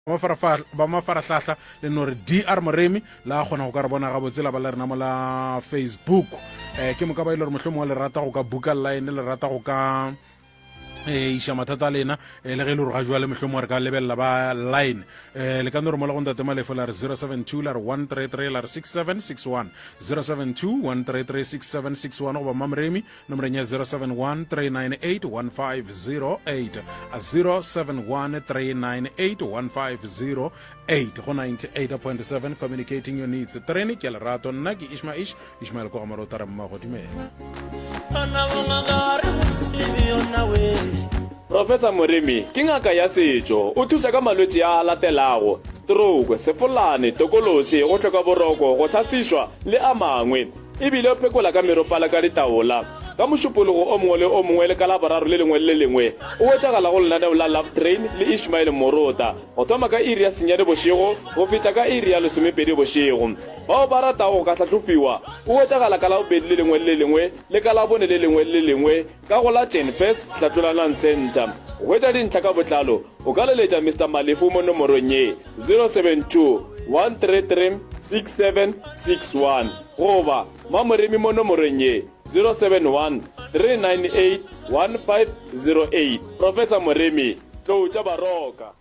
ba mafarahlahla le no re DR Moremi la gona go ka re bona ga botsela ba le rena mo la Facebook ke mo ka ba ile re mohlomong le rata go ka buka line le rata go ka iša mathata a lena le ge le re ga jwa le mohlomong re ka lebelela ba line le ka no re mola go ntate malefo la re 072 la re 133 la re 6761 072 133 6761 go ba mamremi nomoreng ya 071 398 1508 071 398 1508 go 98.7 communicating your needs trene ke lerato nna ke Ishmael ko gamaro tara mma go dimela Professor Moremi ke ngaka ya setšo o thusa ka malwetse a latelago stroke, sefolane, tokolosi, go hloka boroko, go tlhatsiswa le a mangwe ebile o phekola ka meropala ka ditaola ka mošupologo o mongwe le o mongwe le ka laboraro le lengwe le lengwe o wetšagala go lenaneo la Love Train le Ishmael Morota go thoma ka iri ya senyane bošego go fihla ka iri ya lesomepedi bošego bao ba ratago ka tlhatlhofiwa o wetšagala ka labobedi le lengwe le lengwe le ka labone le lengwe le lengwe ka go la Jenfest Hlatlolanang Center go wetša dintlha ka botlalo o ka leletša Mr. Malefu mo nomorong ye 072 133 6761 goba Mamoremi mo nomorong ye 071 398 1508 Professor Moremi tloutša baroka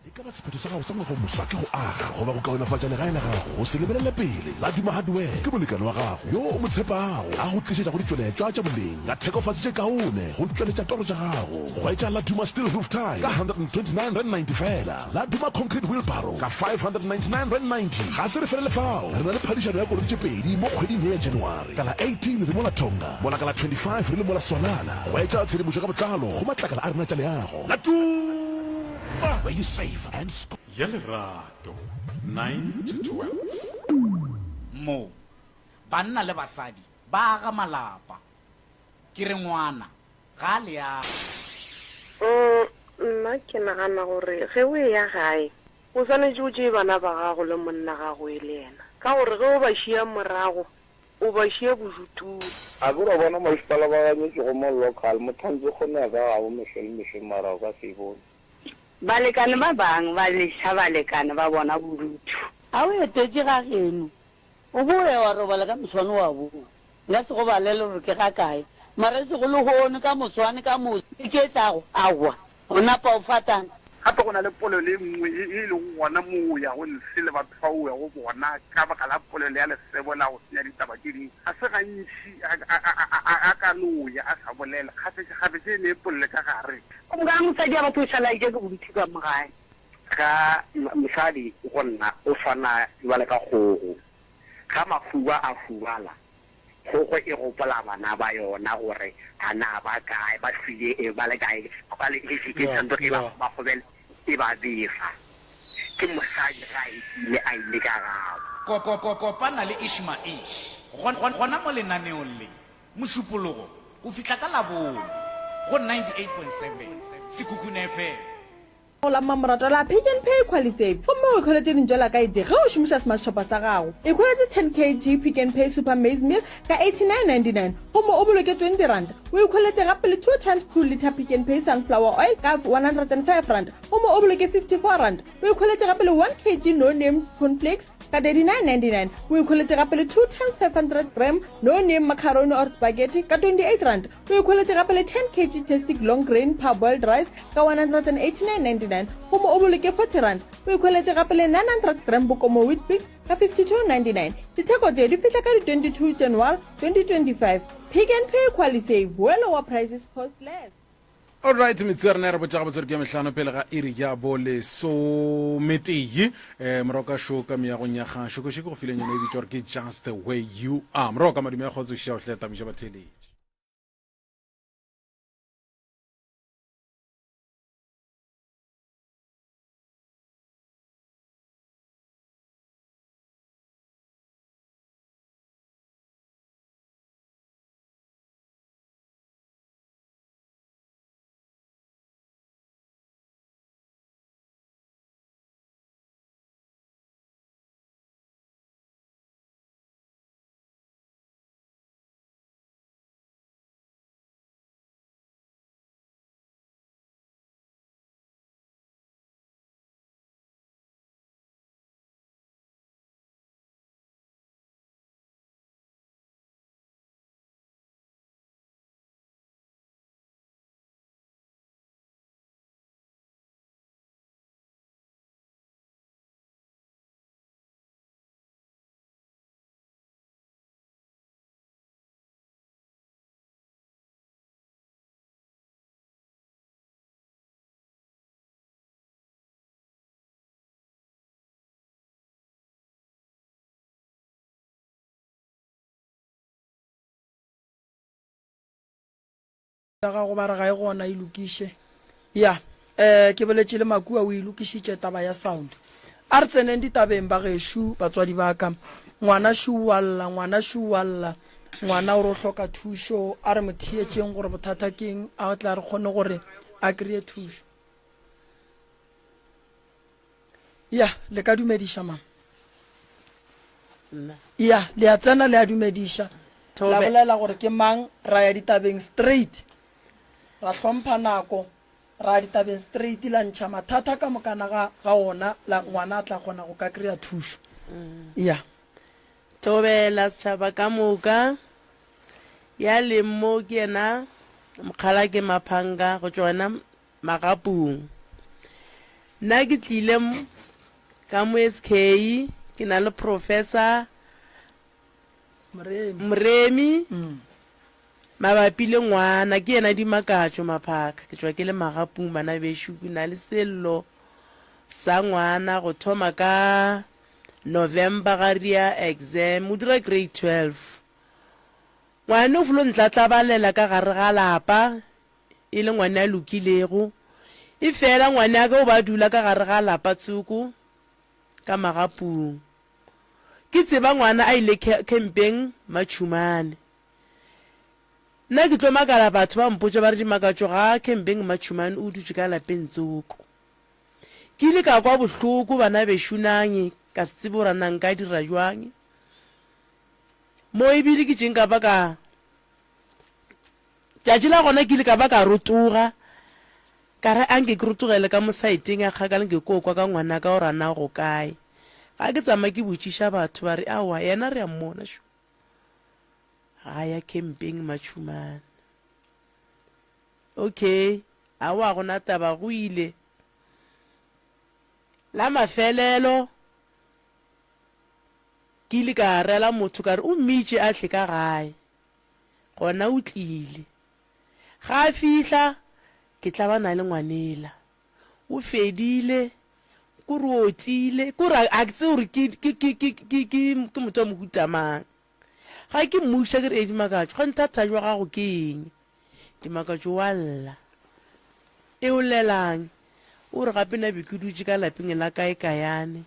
e ka ba sephetho sa gago sa ngwago mosa ke go aga goba go kaonafatša legae la gago go se lebelele pele la Duma Hardware ke molekane wa gago yo o mo tshepago a go tlišetša go ditšweletšwa tša boleng ka thekofatse tše kaone go tšweletša toro tša gago go etša la Duma Steel Roof Tile ka 129.90 fela la Duma Concrete Wheelbarrow ka 599.90 ga se re felele fao re na le phadišano ya koloi tše pedi mo kgweding ye ya January ka la 18 re mo la Tonga mola ka la 25 re le mo la Swalana go etša tshedimošo ka botlalo go matlakala a rena tša leago la where you save and score. ya lerato 9 to 12 mo banna le basadi ba aga malapa ke re ngwana ga le ya nna ke nagana gore ge o ya gae o swanetse o tšee bana ba gago le monna gago e le ena ka gore ge o ba šia morago o ba šia bojutung a ke ra bona masepala ba ganyetse go mo local mothantse kgone ya ka gabo mešeng marago ka se bone balekane ba bangwe ba leša balekane ba bona bodutu a o etetse ga geno o boe wa robala ka moswane wa boo nka se go balele gore ke ga kae mare se go le gone ka moswane ka mose e ke tlago awa o napa o fatana gape go na le polelo e nngwe e leng gona moo ya go nse le batho fa o ya go bona ka baka la polelo ya lesebo la go senya ditaba tse dingwe ga se gantši a ka noya a sa bolela gape se ne polele ka gare o nka mosadi ya batho o šalaike ke bodutu ka mogae ka mosadi go nna o tshwana jwale ka kgogo ga mafuba a fubala kgogo e gopola bana ba yona gore ana ba kae ba sile e ba le kae ba le ke santo ke ba gobela e ba befa ke mosadi ga ile a ile ka gago kopana le Ishmael gona mo lenaneong le mošupologo o fihla ka labone go 98.7 Sekhukhune FM la mamorato la Pick n Pay Qualisave go mo o kholetse dintšo la ka ite ge o šomiša smart shopper sa gago e kholetse 10 kg Pick n Pay Super Maize Meal ka 89.99 go mo o boloke 20 rand o ikholetse gape le 2 times 2 liter Pick n Pay sunflower oil ka 105 rand go mo o boloke 54 rand o ikholetse gape le 1 kg no name cornflakes ka 39.99 o ikholetse gape le 2 times 500 gram no name macaroni or spaghetti ka 28 rand o ikholetse gape le 10 kg tastic long grain parboiled rice ka 189.99 go mo o boloke 40 rand o ikholetse gape le 900 gram bokomo wheat bix ka 52.99 ditheko tse di fihla ka di 22 January 2025 Pick n Pay Qualisave well our prices cost less. Alright, metsere ne re botša botsere ke mehlano pele ga iri ya bole so metei moroka show ka meagong ya gašo go go fileng yone e bitšwa gore ke just the way you are moroka madume ya kgotse o šia o tleta miša batheletši ga go ba re ga e gona e lokiše ya ke boletše le Makua o e lokišitše taba ya sound a re tseneng ditabeng ba gešo batswadi ba ka ngwana šuwalla ngwana o re o hloka thušo a re mo thietšeng gore bothata keng a tla re kgone gore a kry-e thušo ya le ka dumediša mama ya le a tsena le a dumediša la bolela gore ke mang ra ya ditabeng straight ra hlompha nako ra ditabeng straight la ntšha mathata ka mokana ga ona la ngwana a tla kgona go ka kry-a thušo ya tobela setšhaba ka moka ya le mo ke yena mokgala ke maphanga go tšona magapung nna ke tlile ka mo SK ke na le professor Mremi mabapi le ngwana ke yena di makatšo maphaka ke tšwa ke le magapung bana bešo ke na le sello sa ngwana go thoma ka November ga ria exam o dira grade 12 ngwana o fulo ntlatlabalela ka gare ga lapa e le ngwana a lokilego e fela ngwana ka o ba dula ka gare ga lapa tsuku ka magapung ke tseba ngwana a ile camping Machumane nna ke tlo makala batho ba mpotsa ba re di makatšo ga camping Machumane o dutse ka lapeng tsuku ke ile ka kwa bohloko bana bešunanye ka se tsebe gore nang ka dira jwang mo ebile ke tšeng ka baka tšatši la gona ke ile ka baka rotoga ka re anke ke rotogele ka mo saeteng ya kgakala ke kokwa ka ngwana ka gore ana go kae ga ke tsamaya ke botšiša batho ba re awa yena re a mmona šo ga ya camping Machumane okay awa gona taba go ile la mafelelo ke ile ka rela motho ka re o mmitše a tle ka gae gona o tlile ga a fihla ke tla ba na le ngwanela o fedile kore o tile kore a ke tse gore ke motho wa mohutamang ga ke mmuša ke re dimakatšo ga nthata jwa gago ke eng dimakatšo wa lla e o lelang o re gape na be ke dutse ka lapeng la kae kayane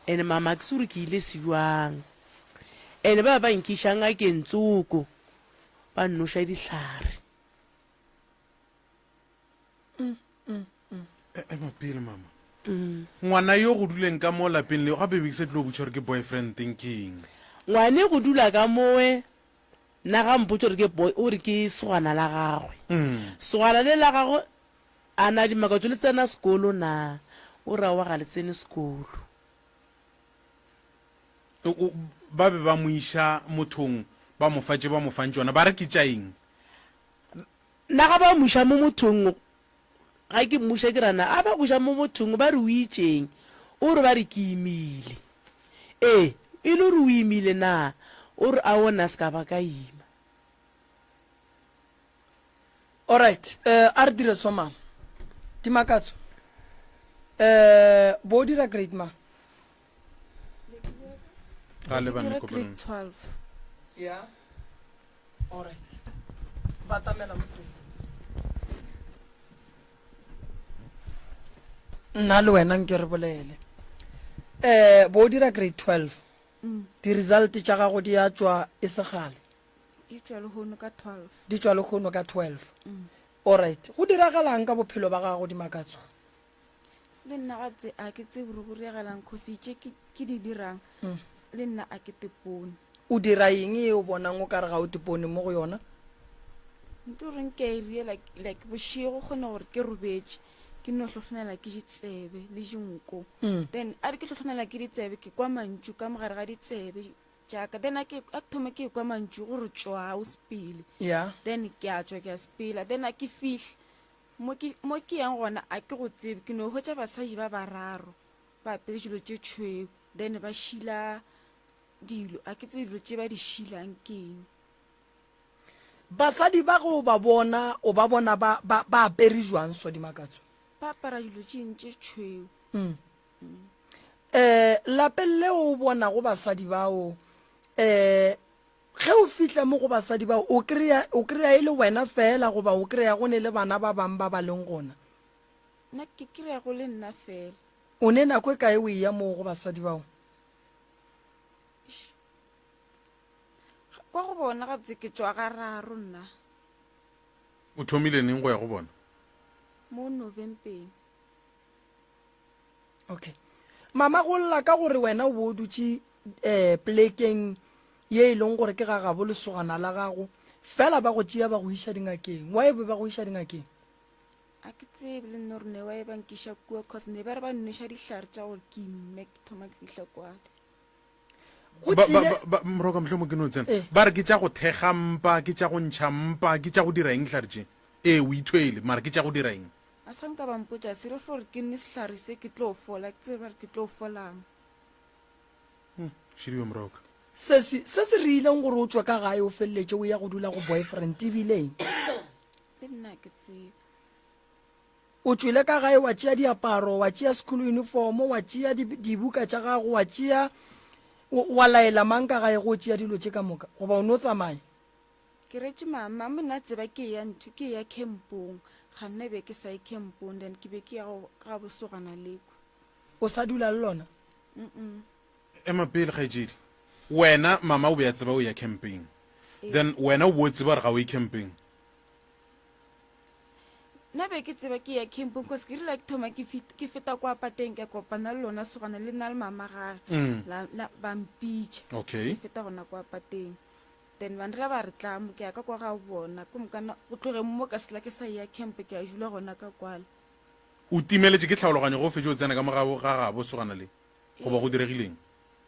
ene mama ke se gore ke ile sejwang ene ba nkišang a ke ntsoko ba nnoša dihlare mapele mama ngwana yo go duleng ka mo lapeng le gape be ke se tlo botša gore ke boyfriend thinking ngwane go dula ka mowe nna ga mpotse gore ke segwana la gagwe segwana le la gagwe a na dimakatšo le tsena sekolo na o ra wa ga le tsene sekolo ba be ba mo iša mothong ba mo fatše ba mo fantše yona ba re ke tšaeng nna ga ba moša mo mothong ga ke mmuša ke rana a ba boša mo mothong ba re o itšeng o re ba re ke imile e le gore o imile na o re a ona se ka ba ka ima alright a re dire so mama dimakatso bo dira grade ma ka lebane grade 12 yeah alright batamela mosese nna le wena nke re bolele bo dira grade 12 di result tša gago di a tšwa e segale e tšwa le gono ka 12 di tšwa le gono ka 12 alright go diragalang ka bophelo ba gago dimakatso le nna gatse a ke tse bore go reagalang khositše ke di dirang le nna a ke tepone o dira eng e o bonang o ka re ga o tepone mo go yona nto reng ke a rie like bošego kgone gore ke robetše ke no hlohlonela ke ditsebe le dinko then a re ke hlohlonela ke ditsebe ke kwa mantšu ka mogare ga ditsebe jaaka then a thoma ke kwa mantšu gore tšwa o sepele then ke a tšwa ke a sepela then a ke fihle mo ke yang gona a ke go tsebe ke no hwetša basadi ba bararo ba apere dilo tše tšhweu then ba šila dilo a ke tse dilo tše ba di šilang keng basadi ba go ba bona o ba bona ba apere jwang so dimakatso ba apara dilo tše ntše tšhweu lapeng le o bona go basadi bao ge o fitlha mo go basadi ba o kry-a e le wena fela goba o kry-a go ne le bana ba bang ba ba leng gona nna ke kry-a go le nna fela o ne nako e kae o e ya mo go basadi bao kwa go bona ga botse ke tswa ga raro nna o thomile neng go ya go bona mo Novempeng okay mama go lla ka gore wena o bo dutse plekeng ye e leng gore ke ga gabo lesogana la gago fela ba go tšea ba go iša dingakeng wa ebe ba go iša dingakeng a ke tsebe le nno gore ne wa e bankiša kua cause ne ba re ba nnoša dihlare tša gore ke imme ke thoma ke fitlha kwane moroka mohlemo ke no tsena ba re ke tša go thega mpa ke tša go ntšha mpa ke tša go dira eng hlare tše o ithwele mara ke tša go dira eng a sanka bampotša sere gore ke nne sehlare se ke tlo fola ke tsebe ba re ke tlo folang šhidiwe moroka se se rileng gore o tswa ka gae o feleletse o ya go dula go boyfriend ebileng le nna ke tsebe o tswile ka gae wa tšea diaparo wa tšea school uniform wa tšea dibuka tša gago wa tšea wa laela mang ka gae go tšea dilo tše ka moka goba o ne o tsamaya ke retse mama mona tseba ke ya ntho ke ya campong ga nna be ke sa ye campong then ke be ke ya ga bosogana leko o sa dula le lona ema pele kgaetšedi wena mama o be ya tseba o ya camping then wena o bo tseba re ga o ye camping nna be ke tseba ke ya camping cause ke rile ke thoma ke feta kwa pateng ke kopana le lona sogana le nna le mama gage bampitša okay ke feta gona kwa pateng then bandela ba re tlamo ke ya ka kwa ga bona ko mokana go tloge mo ka sela ke sa ya camp ke a jula gona ka kwala o timeletse ke tlhaologanyo go fetse o tsena ka morago ga gabo sogana le goba go diregileng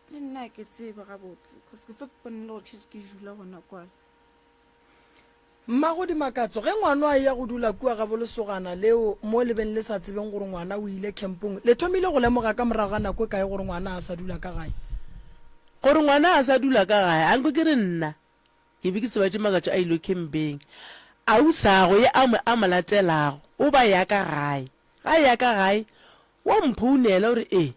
le nna ke tsebe gabotse cause ke feta ponele gore ke jula gona kwala mmago dimakatso ge ngwana a ya go dula kua ga bolesogana leo mo lebeng le sa tsebeng gore ngwana o ile campong le thomile go lemoga ka morago ga nako e kae gore ngwana a sa dula ka gae gore ngwana a sa dula ka gae anko ke re nna ke be ke sebatše makatso a ilo campeng a usago ye a mo latelago o ba ya ka gae ga ya ka gae wa mphounela gore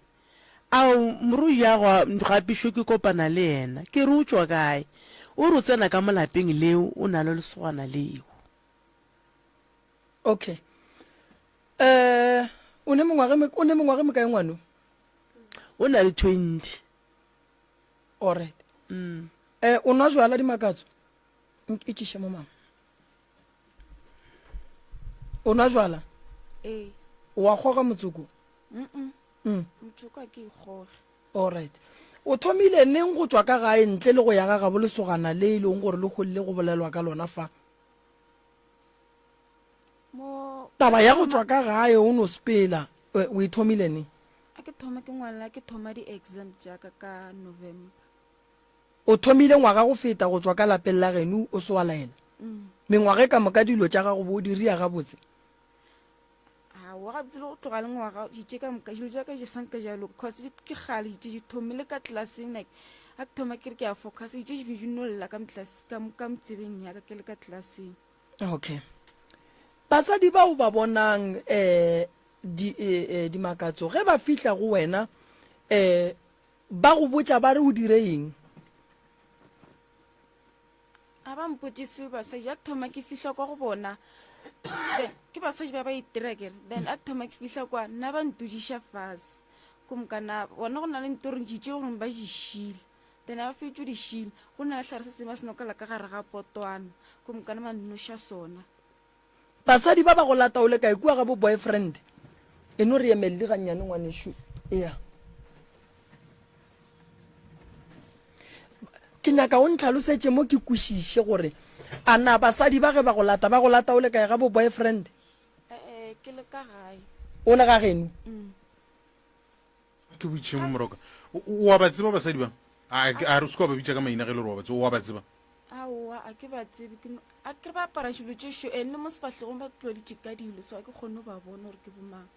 a morui ya gapišo ke kopana le yena ke re o tswa kae o re o tsena ka molapeng leo o na le lesogana leo okay o ne mengwage me kae ngwano o na le 20 alright o nwa jwala dimakatso e tšiše mo mama o nwa jwala wa goga motsoko motsoko ke ikgoge alright o thomile neng go tswa ka gae ntle le go ya ga gabo lesogana le e leng gore le golile go bolelwa ka lona fa taba ya go tswa ka gae o no spela o e thomile neng a ke thoma ke ngwalela ke thoma di-exam jaaka ka November o thomile ngwaga go feta go tswa ka lapeng la geno o se wa laela mengwaga ka moka dilo tša gago bo o diria gabotse wa ga botse le go tloga le ngwaga ditše ka moka dilo jaaka je sanka jalo cause ke gale ditše di thomile ka tlelaseng like a ke thoma ke re ke a focus ditše di bejunolola ka motsebeng yaka ke le ka tlelaseng okay basadi bao ba bonang dimakatso ge ba fihla go wena ba go botša ba re o dire eng a ba mpotšiše basadi a thoma ke fihla kwa go bona then ke basadi ba ba iterekere then a thoma ke fihla kwa nna ba ntodiša fase ko mokana bona go na le ntoreng ditše gore ba dišile then a ba fetso dišile go na le tlhare se sengwe se nokela ka gare ga potwana ko mokana ba nnoša sona basadi ba ba go lata o le kae kua ga bo boyfriend e no re emelele gannyane ngwanesho ea ke nyaka o ntlhalosetse mo ke kwešiše gore a na basadi ba ge ba go lata o le kae ga bo boyfriend ke le ka gae o le ga geno ke boitšhemo moroka wa ba tseba basadi ba a re se ka ba bitša ka maina ge le gore wa ba tseba aowa a ke ba tsebe a ke ba apara dilo tšešo ene mo sefahlegong ba tloditše ka dilo so a ke kgone ba bona gore ke bomang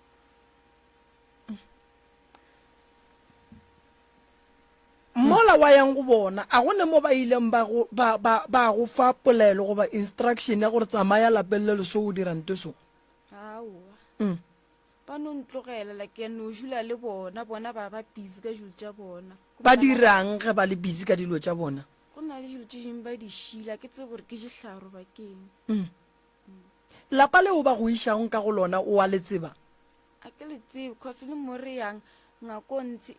mola wa yang go bona a gone mo ba ileng ba go fa polelo goba instruction ya gore tsamaya lapeng le leso o dirante so aowa ba no ntlogela like ya no jula le bona ba ba busy ka dilo tša bona ba dirang ge ba le busy ka dilo tša bona go na le dilo tse dingwe ba di šila ke tse gore ke ditlharo bakeng lapa leo ba go išago ka go lona o a le tseba a ke le tsebe cause le mo re yang ngako ntse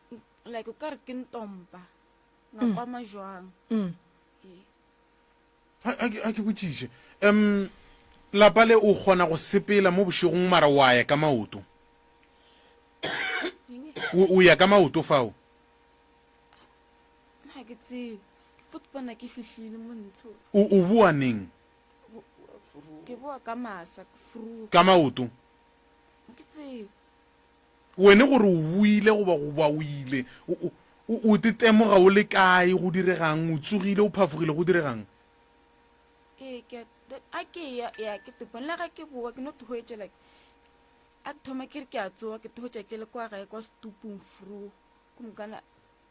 like o ka re ke ntompa ngako a majwang a ke botšiše lapa le o kgona go sepela mo bošegong mara wa ya ka maoto o ya ka maoto fao ga ke tsebe ke fotopana ke fitlhile mo ntsho o boa neng ke boa ka masa fru ka maoto ke tsebe wene gore o buile goba goba o ile o tetemoga o le kae go diregang o tsogile o phafogile go diregang a ke ya ke topone le ga ke boa ke no to hwetše like a thoma ke re ke a tsoa ke hwetša ke le kwa gae kwa stupung fru komokana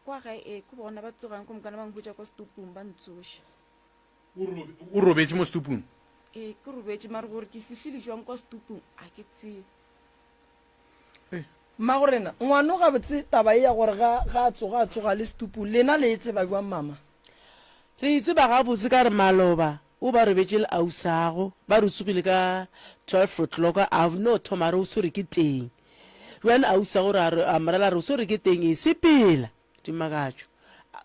kwa gae ko bona ba tsogang komokana ba nhwetša kwa stupung ba ntsoše o robetse mo stupung ke robetse mare gore ke fitlhile jwang kwa stupung a ke tsebe mmagorena ngwana o gabotse taba e ya gore ga a tsoga le stupung lena le e tseba jwang mama re itse ba gabotse ka re maloba o ba robetse le ausago ba re tsogile ka 12 o'clock a no thoma re o sore ke teng jwane ausago re a morela re o sore ke teng e sepela dimakatšo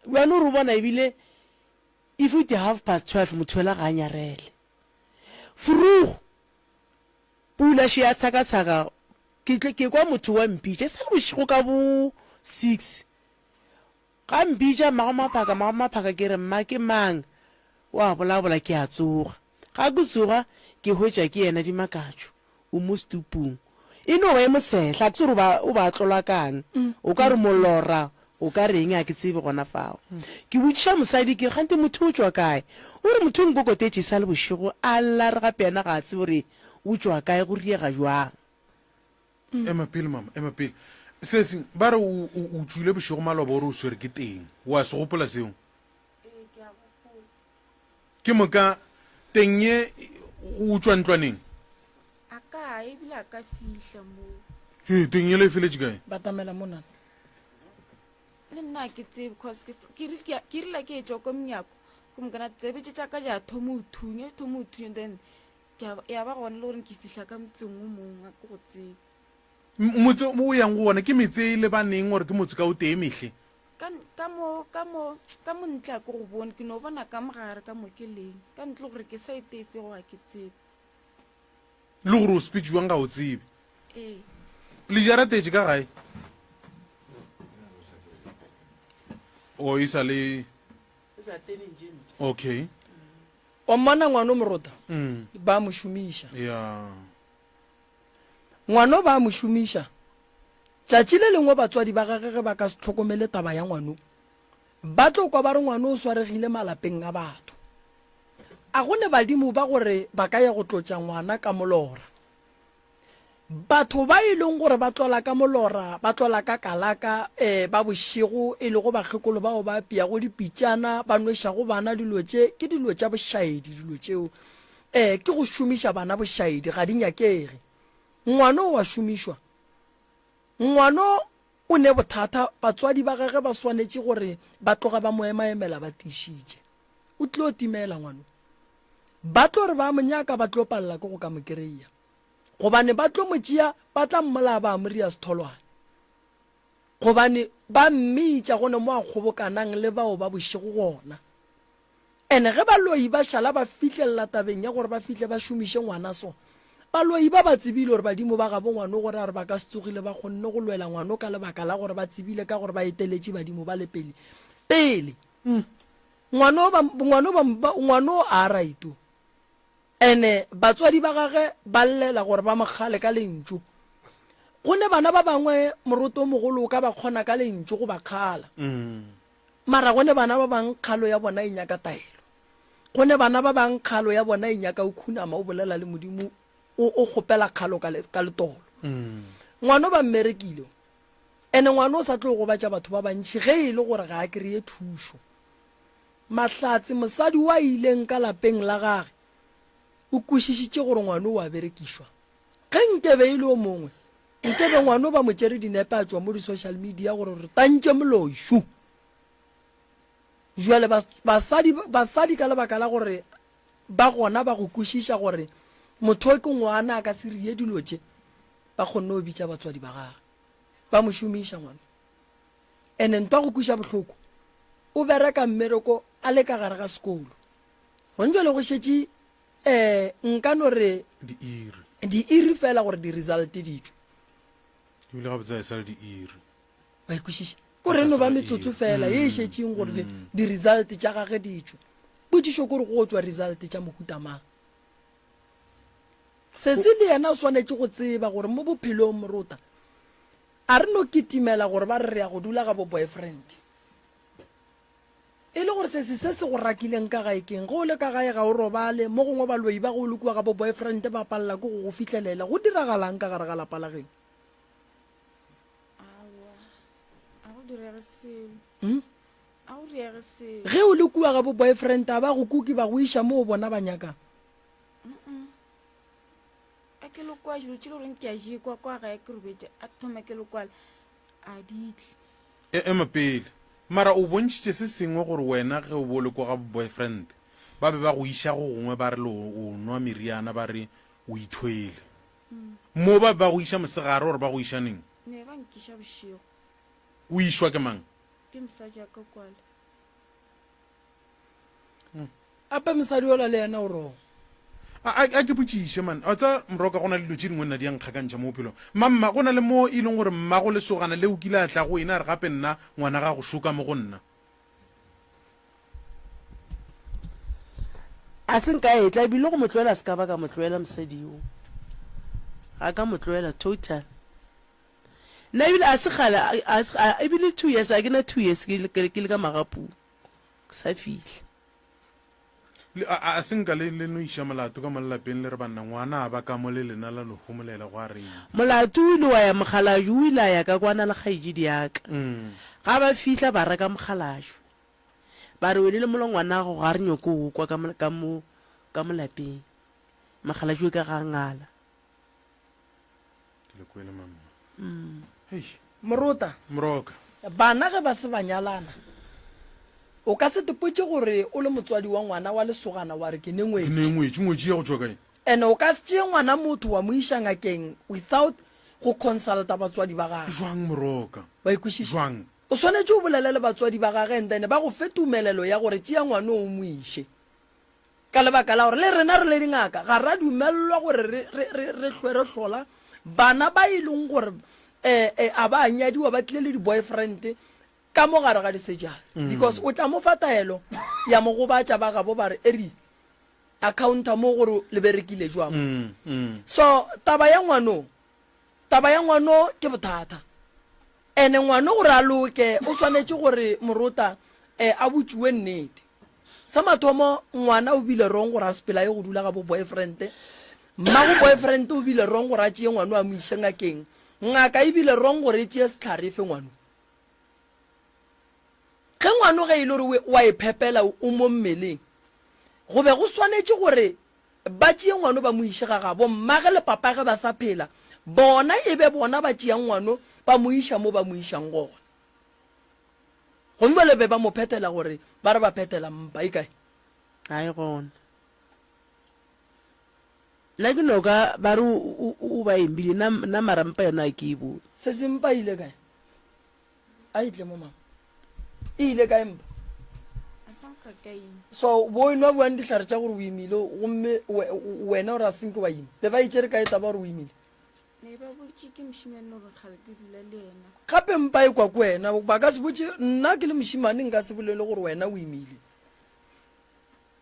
jwane o re bona ebile if it 12:30 motho ela ga a nyarele furugo pula še ya tshaka-tshaka ke kwa motho wa mpitša e sa le bošego ka bo 6 ga mpitša magomaphaka ke re mma ke mang wa bolabola ke a tsoga ga ke tsoga ke hwetša ke yena dimakatšo o mo stupung e no ba e mosehla ke tsere o ba tlola kang o ka re molora o ka reng a ke tsebe gona fao ke botšiša mosadi ke re gante motho o tswa kae o re motho nkokotetše sa le bošego a lla re gape yena ga a tsebe gore o tswa kae go riega jwang ema pele mama ema pele seseng ba re o tswile bošego maloba gore o swere ke teng wa se gopola seo ke moka teng ye o tswa ntlwaneng a ka ebile a ka fitlha mo teng ye le e feletse kae batamela monana le nna ke tsebe because ke rile ke etswa ko mnyako komokana tsebetse tša ka ja thoma uthunye then ya ba gona le gore ke fitlha ka motseng o mongwe a ke go tsebe motse o yang go ona ke metse e lebaneng gore ke motse ka o tee metlhe ka mo ntle a ke go bone ke no bona ka mogare ka mo ke leng ka ntle gore ke sa etefe go a ke tsebe le gore o speech jwang ga o tsebe ee le jaratetše ka gae o e sa le okay wa mmona ngwana o morota ba mo šomiša ya ngwana o ba mo šomiša tšatši le lengwe batswadi ba gagege ba ka se tlhokomele taba ya ngwano ba tlo kwa ba re ngwana o swaregile malapeng a batho a gone badimo ba gore ba ka ya go tlotša ngwana ka molora batho ba e leng gore ba tlola ka molora ba tlola ka kalaka ba bošego e le go bakgekolo bao ba apea go dipitšana ba nwešago bana dilo tše ke dilo tša bošaedi dilo tšeo ke go šomiša bana bošaedi ga di nyakege ngwana o wa šomišwa ngwana o ne bothata batswadi ba gage ba swanetše gore ba tloga ba mo emaemela ba tišitše o tlile o timela ngwana ba tlo re ba monyaka ba tlo palela ke go ka mokereia gobane ba tlo motšea ba tla mmola ba moria setholwane gobane ba mmitša gone mo a kgobokanang le bao ba bošego gona ene ge baloi ba šala ba fitlhelela tabeng ya gore ba fitlhe ba šomiše ngwana so baloi ba tsebile gore badimo ba gabo ngwana gore a re ba ka se tsogile ba kgonne go lwela ngwana ka lebaka la gore ba tsebile ka gore ba eteletše badimo ba le pele ngwana o a raito ene batswadi ba gage ba llela gore ba mogale ka lentšu go ne bana ba bangwe moroto mogolo o ka ba kgona ka lentšu go ba kgala mara go ne bana ba bang kgalo ya bona e nyaka taelo go ne bana ba bang kgalo ya bona e nyaka o khunama o bolela le modimo o kgopela kgalo ka letolo ngwana ba mmerekile ene ngwana o sa tlo go batša batho ba bantši ge e le gore ga a kry-e thušo mahlatse mosadi wa ileng ka lapeng la gage o kwešišitše gore ngwana o a berekišwa ge nkebe e le o mongwe nkebe ngwana o ba mo tšere dinepe a tšwa mo di-social media gore re tantše mološu jwale basadi ka lebaka la gore ba gona ba go kwešiša gore motho ke ngwana a ka se rie dilo tše ba kgonne go bitša batswadi ba gage ba mo šomiša ngwana and-e ntwa go kweša bohloko o bereka mmereko a le ka gare ga sekolo gonjwa le go šetše nka no re di-iri fela gore di-result ditšo ebile ga botsa e sa le di-iri ba ikwešiša kore no ba metsotso fela ye e šetšeng gore di-result tša gage ditšo botišo kore go tswa result tša mohutamang se se le yena o swanetše go tseba gore mo bophelong morota a re no kitimela gore ba re re ya go dula ga bo boyfriend e le gore se se go rakileng ka gae keng go le ka gae ga o robale mo gongwe baloi ba go lekwa ga bo boyfriend ba palela ko go fitlhelela go diragalang ka gare ga lapa la geng ge o le kua ga bo boyfriend a ba go kuki ba go iša mo o bona ba nyakang a ke lekwa dilo tse le goreng ke a jekwa kwa gae ke robetse a thoma ke lekwale a ditle ema pele mara o bontšhitše se sengwe gore wena ge o bolekwa ga boyfriend ba be ba go iša go gongwe ba re le o nwa meriana ba re o ithwele mo ba go iša mosegare gore ba go išaneng ne ba nkiša bošego o išwa ke mang ke mosadi a ka kwale ape mosadi ola le yena o rong a ke botšiše man a tsa moroka go na le dilo tše dingwe nna di yankgakantšha mo bophelong mamma go na le mo e leng gore mmago lesogana le o kile a tla go ena a re gape nna ngwana ga go šoka mo go nna a se nka etla ebile go motloela se ka ba ka motloela mosadio a ka motloela total nna ebile a se gala ebile 2 years a ke na 2 years ke le ka magapu ke sa fihle a se nka le no iša molato ka molelapeng le re banna ngwana a ba ka mo le lena la no homolela go a reng molato o ile wa ya mogalajo o ile a ya ka kwana le kgaedi yaka ga ba fihla ba reka mogalajo ba re wele le molo ngwana go ga re nyoko o kwa ka mo lapeng mogalajo ka ga ngala ke le kwele mama hey morota moroka bana ge ba se banyalana o ka se tepotse gore o le motswadi wa ngwana wa lesogana wa re ke ne ngwetše ya go tswa kae and o ka se tšee ngwana motho wa mo iša ngakeng without go consulta batswadi ba gage jwang moroka ba ikwešiša jwang o swanetše o bolele le batswadi ba gage and then ba go fe tumelelo ya gore tšea ngwana o mo iše ka lebaka la gore le rena re le dingaka ga ra dumelelwa gore re hlwe re hlola bana ba e leng gore a ba anyadiwa ba tlile le di-boyfriend ka mo gare ga disejana because o tla mo fa taelo ya mo gobatša ba gabo ba re eri accounta mo gore le berekile jwang so taba ya ngwano ke bothata ene ngwano gore a loke o swanetše gore morota a botšiwe nnete sa mathomo ngwana o bile rong gore a sepela ye go dula ga bo boyfriend mmago boyfriend o bile rong gore a tšee ngwano a mo iše ngakeng ngaka e bile rong gore e tšee setlhare fe ngwano ge ngwano ge e le gore wa e phepela o mo mmeleng go be go swanetše gore ba tšee ngwano ba mo iše ga gabo mmage le papage ba sa phela bona e be bona ba tšeang ngwano ba mo iša mo ba mo išang gona gomme le be ba mo phetela gore ba re ba phetela mpa e kae a e gona la ke noka ba re o ba embile na marampa yona a ke e bone se se mpa ile kae a itle mo mama e ile kae mpa so bo nwa buang ditlhare tša gore o imile gomme wena o re a senke wa ima be ba itšere kae taba gore o imile gape mpa e kwa ko wena ba ka se botse nna ke le mošimane nka se bolele gore wena o imile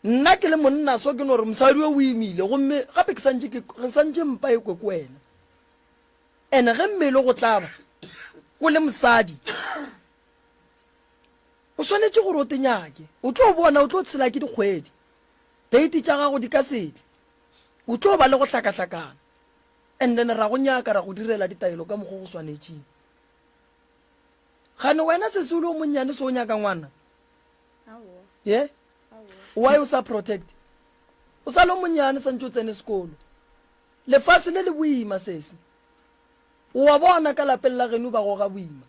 nna ke le monna so ke no gore mosadi o imile gomme gape ke santše mpa e kwe ko wena ene ge mmele go tlaba o le mosadi o swanetše gore o tenyake o tlo bona o tlo tshela ke dikgwedi date tša gago di ka sedi o tlo ba le go hlakahlakana and then ra go nyaka ra go direla ditaelo ka mokgwa go swanetšeng gane wena se se o le o monnyane se o nyaka ngwana ye why o sa protect o sa le o monnyane santse o tsene sekolo lefase le le boima sese wa bona ka lapeng la geno ba goga boima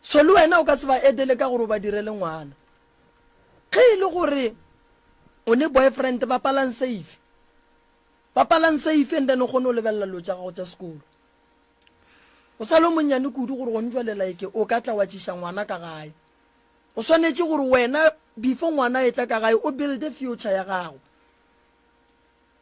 so le wena o ka se ba edele ka gore o ba direle ngwana ge e le gore o ne boyfriend ba palang safe and then o kgone o lebelela lo tša gago tša sekolo o sa le monnyane kudu gore go ntjwa lelaeke o ka tla wa tšiša ngwana ka gae o swanetše gore wena before ngwana e tla ka gae o builde future ya gago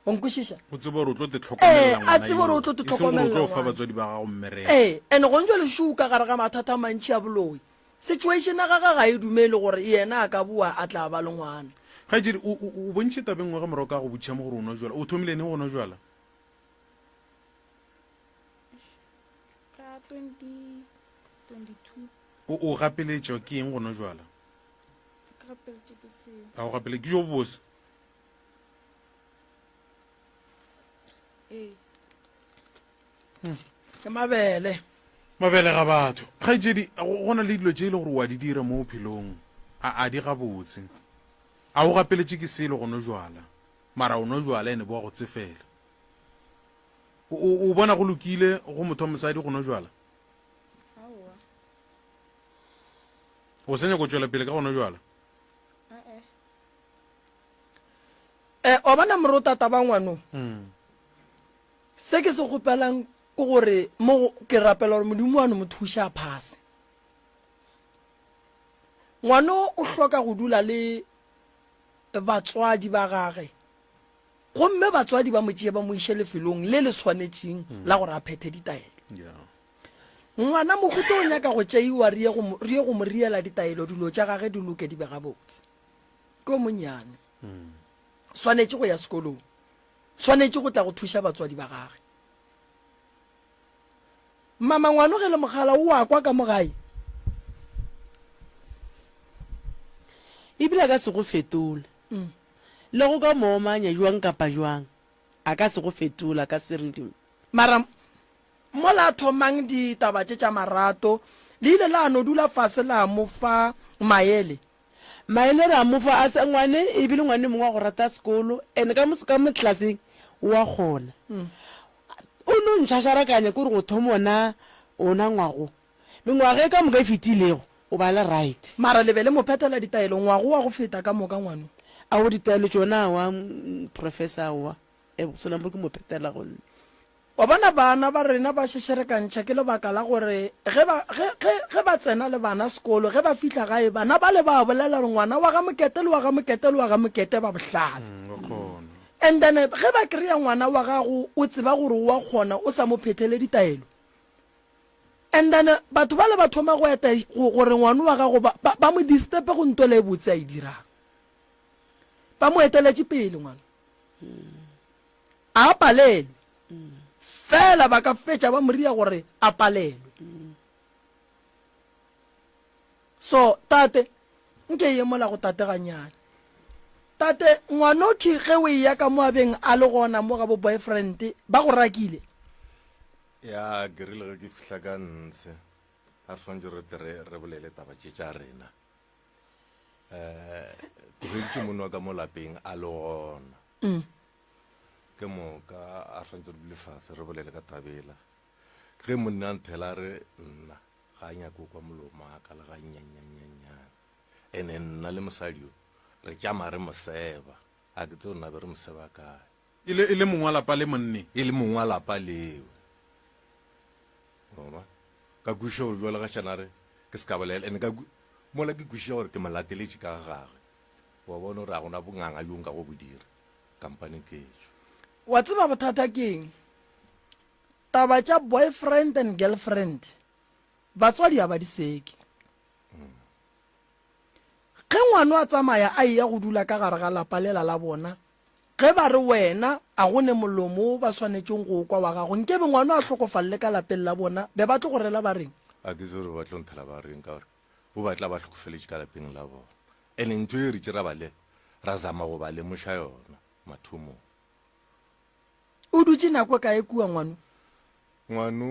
o nkwešiša o tsebe gore o tlo te tlhokomela a tsebe gore o tlo te tlhokomela o tlo fa batswadi ba gago mmereko and go ntjwa lešuu ka gare ga mathata a mantši a boloi situation ya gaga ga e dumele gore yena a ka bua a tla ba le ngwana ga jiri o bontšhe tabeng wa ga morago ka go botšha mo gore o nwa jwala o thomile ne go nwa jwala ka 2022 o gapeletšwa ke eng go nwa jwala ka gapeletše ke seo a go gapele ke jo bose ke mabele ga batho ga jedi go na le dilo tše e le gore wa di dira mo bophelong a di gabotse a o gapeletše ke selo go nwa jwala mara o nwa jwala ene boa go tsefela o bona go lokile go motho wa mosadi go nwa jwala o senya go tšwela pele ka go nwa jwala o bona more o tata ba ngwano se ke se gopelang ke gore mo ke rapela gore modimo wane mo thuša a phase ngwano o hloka go dula le batswadi ba gage gomme batswadi ba motšee ba mo iše lefelong le le swanetšeng la gore a phethe ditaelo ngwana mogote o nyaka go tšeiwa re ye go mo riela ditaelo dilo tša gage di loke di be gabotse ke o monnyane swanetše go ya sekolong swanetše go tla go thuša batswadi ba gage mama ngwana ge le mogala o a kwa ka mogae ebile a ka se go fetola le go ka moomanya jwang kapa jwang a ka se go fetola ka seredimo mara mo la thomang ditaba tše tša marato le ile la no dula fase la mo fa maele re a mofa a se ngwane ebile ngwane mongwe wa go rata sekolo ene ka mo tlelaseng wa kgona o no ntšhašarakanya ke gore go thoma ona ngwago mengwaga e ka moka e fetilego o ba le right mara le be le mo phethela ditaelo ngwago wa go feta ka moka ngwano a go ditaelo tšona wa professor wa selambo ke mo phethela go wa bona bana ba rena ba šešerekantšha ke lebaka la gore ge ba tsena le bana sekolo ge ba fitlha gae bana ba le ba bolela gore ngwana wa ga mokete le wa ga mokete le wa ga mokete ba bohlale and then ge ba kry-a ngwana wa gago o tseba gore wa kgona o sa mo phethele ditaelo and then batho ba le ba thoma go eta gore ngwana wa gago ba mo distepe go nto le botse a e dirang ba mo eteletše pele ngwana a palelwe fela ba ka fetša ba moria gore a palelwe so tate nke ye mola go tateganyana tate ngwanoki ge o eya ka mo abeng a le gona mo ga bo boyfriend ba go rakile ya ke rile ge ke fihla ka ntshe a swantse re bolele taba tše tša rena ke beditše mone wa ka mo lapeng a le gona ke moka a swantse re bule fase re bolele ka tabela ge monna a nthela re nna ga a nyako kwa molomaka le ga nnyanyanyanyana ene nna le mosadio re tšama re moseba a ke tse o nabe re moseba kae e le mongwe wa lapa le monne e le mongwe wa lapa leo oma ka kwiša gore jwale ga šana re ke se ka bolela ene mola ke kwiša gore ke molateletše ka gage wa bona gore a gona bonganga yo nka go bodira kampane ketso wa tseba bothata keng taba tša boyfriend and girlfriend batswadi a ba di seke ge ngwana a tsamaya a eya go dula ka gare ga lapa lela la bona ge ba re wena a gone molomo ba swanetšeng go kwa wa gago nke be ngwana a hlokofalele ka lapeng la bona be ba tlo go rela ba reng a ke se gore ba tlo nthela ba reng ka gore bo batla ba hlokofeletše ka lapeng la bona ene ntho e re tšera bale ra zama go ba lemoša yona mathomong o dutše nako ka e kua ngwano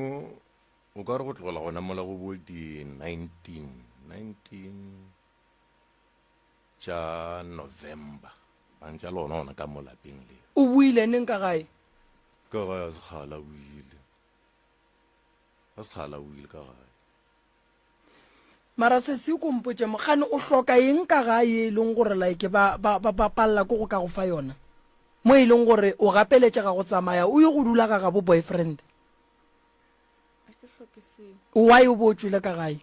o ka re go tlogela gona mola go bo di 19 tša November bantša lona gona ka mo lapeng le o buile neng ka gae ka gae a sekgala o ile ka gae mara se se kompotse mogane o hloka eng ka ga e leng gore like ba palla ko go ka go fa yona mo e leng gore o gapeletše ga go tsamaya o ye go dula ga bo boyfriend why o bo tswile ka gae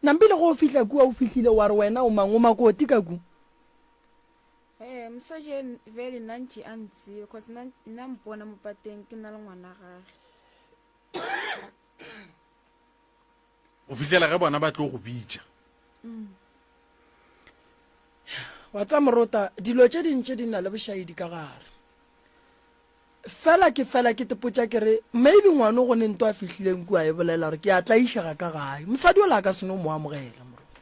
nampile go o fihla kua o fihlile wa re wena o mang o makoti ka ku mosadi vele nna ntše a ntsebe because nna mpona mo pateng ke nna le ngwana gage o fihlela ge bona ba tlo go bitša wa tsa morota dilo tše dintše di na le bošaedi ka gare fela ke tepotša ke re maybe ngwane go nento a fihlileng kua e bolela gore ke a tlaišega ka gae mosadi o la ka seno mo amogela morota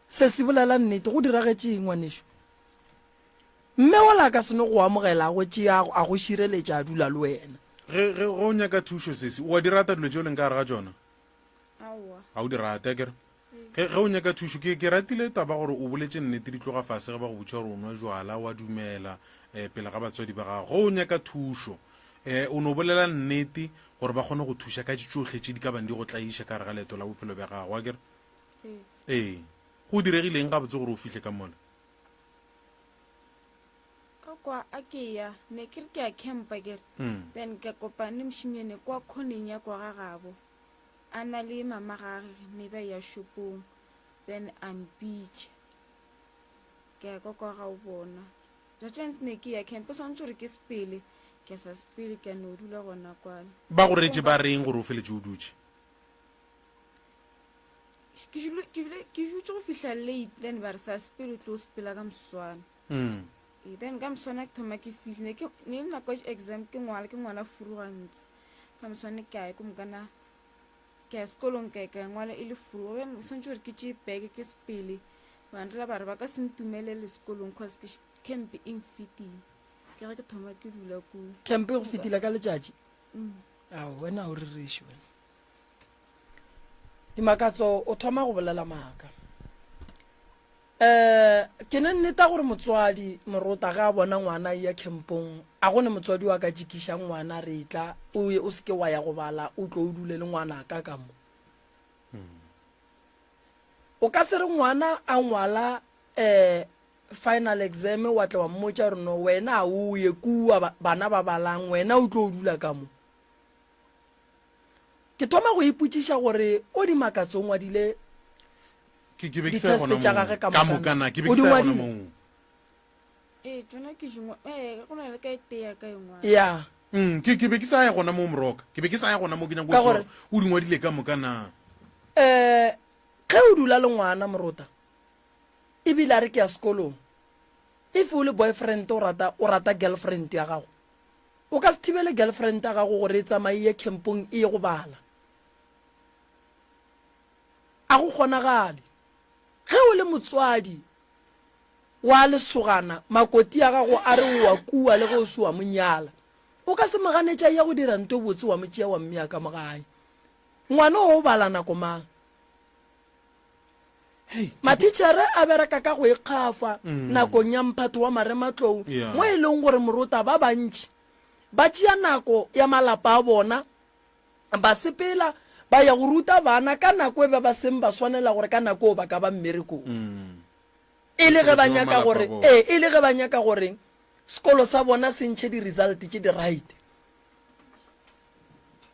se se bolela nnete go diragetše ngwanešo mme o la ka seno go amogela go tšea a go šireletša a dula le wena ge o nyaka thušo sese wa di rata dilo tšeo leng ka gare ga tsona ga o di rata kere ge o nyaka thušo ke ratile taba gore o boletše nnete di tloga fase ge ba go botša gore o nwa jwala wa dumela pele ga batswadi ba gago ge o nyaka thušo o no bolela nnete gore ba kgone go thuša ka tšotlhe tše di ka bang di go tlaiša ka gare ga leeto la bophelo bja gago a kere ee go diregileng ga botse gore o fihle ka mola kwa a ke ya ne ke re ke a campa kere then ke kopane mošimene kwa khoneng ya kwa ga gabo a na le mama gage ne ba ya shopong then beach ke ya kwa ga o bona jatšantse ne ke ya camp swantse gore ke sepele ke sa sepele ke a no dula gona kwane ba go retse ba reng gore o feletse o dutse ke jutse go fitlha late then ba re sa sepele tlo sepela ka moswana then ka moswana ke thoma ke fitlhe ne le nako exam ke ngwala furu gantsi ka moswane ke aye ko mokana ke ya sekolong ka ngwala e le furu ben santse gore ke tšee beke ke sepele bandela ba re ba ka se ntumelele sekolong cause ke camp e mfitile ke ge ke thoma ke dula ko camp e go fitila ka letšatši wena o rereše wena dimakatso o thoma go bolela maaka ke ne nneta gore motswadi morota ga a bona ngwana ya campong a gone motswadi wa ka jikiša ngwana re tla o ye o seke wa ya go bala o tlo o dule le ngwana ka mo o ka se re ngwana a ngwala final exam wa tla wa mmotša gore no wena o ye kua bana ba balang wena o tlo o dula ka mo ke thoma go ipotšiša gore o dimakatsong wa dile diteste tša gage ka mokana ke bekisa gona mo tsona ke jengwa go na le ka etea ka engwa ya ke bekisa ya gona mo moroka ke bekisa ya gona mo ke nyako gore o dingwadile ka mokana ge o dula le ngwana morota ebile a re ke ya sekolong if o le boyfriend o rata girlfriend ya gago o ka se thibele girlfriend ya gago gore e tsamaye campong e ye go bala a go kgonagale ge o le motswadi wa lesogana makoti ya gago a re wa kua le ge o se wa monyala o ka se maganetša ya go dira nto botse wa motšea wa mmea ka mogae ngwana o bala nako mang matitšhere a bereka ka go ikgafa nakong ya mphato wa marematlou mo e leng gore morota ba bantši ba tšea nako ya malapa a bona ba sepela ba ya go ruta bana ka nako e ba ba seng ba swanela gore ka nako o ba ka ba mmerekong e le ge ba nyaka gore sekolo sa bona se ntšhe di-result tše di-right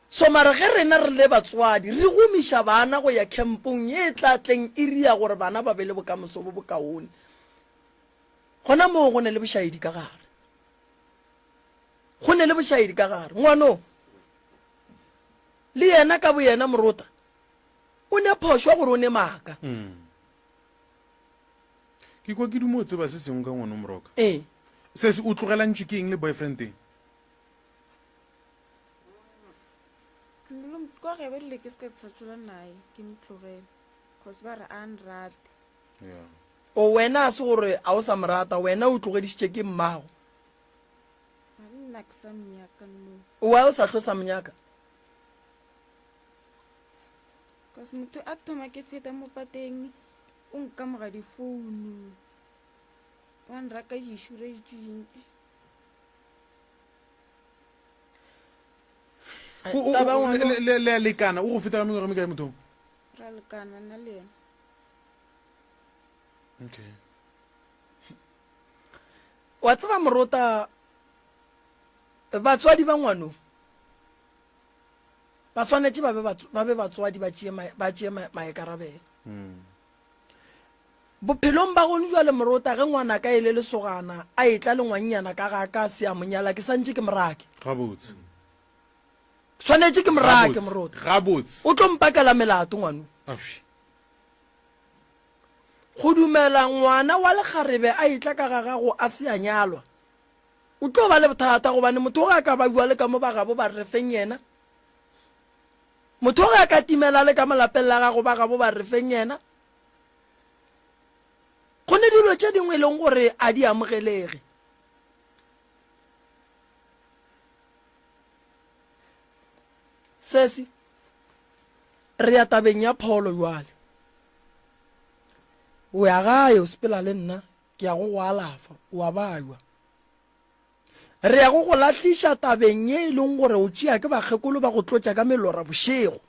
so mara ge rena re le batswadi re gomiša bana go ya campong e tlatleng e ria gore bana ba be le bokamoso bo bokaone gona moo go ne le bošaedi ka gare ngwano le yena ka bo yena morota o ne phošwa gore o ne maaka ke kwa ke dumo tseba se sengwe ka ngwana moroka se se o tlogela ntše ke eng le boyfriend teng kwa ge ba rile ke se ka tsa tšola nae ke motlogele cause ba re a nrate o wena a se gore a o sa morata wena o tlogedišitše ke mmago a nna ke sa monyaka no wa o sa tlosa monyaka cause motho a thoma ke feta mo pateng o nka moga 嗯 difounu wa nraka dišure ditšweng le a lekana o go feta ka mengwaga mekae mothong ra lekana nna le ena okay wa tseba morota batswadi ba ngwano ba swanetse ba be batswadi ba tšee maekarabelo bophelong ba gone jwa le morota ge ngwana ka e le lesogana a etla le ngwannyana ka ga ka se a monyala ke santse ke morake gabotse swanetse ke morake morota gabotse o tlo mpakela melato ngwano go dumela ngwana wa lekgarebe a etla ka ga gago a se a nyalwa o tlo ba le bothata gobane motho ga ka ba bua le ka mo ba gabo ba refeng yena motho ga ka timela le ka molapeng la gago ba gabo ba refeng yena go ne dilo tše dingwe e leng gore a di amogelege sesi re ya tabeng ya pholo jwale o ya gae o sepela le nna ke ya go go alafa o a baywa re ya go go latlhiša tabeng ye e leng gore o tšea ke bakgekolo ba go tlotša ka melora bošego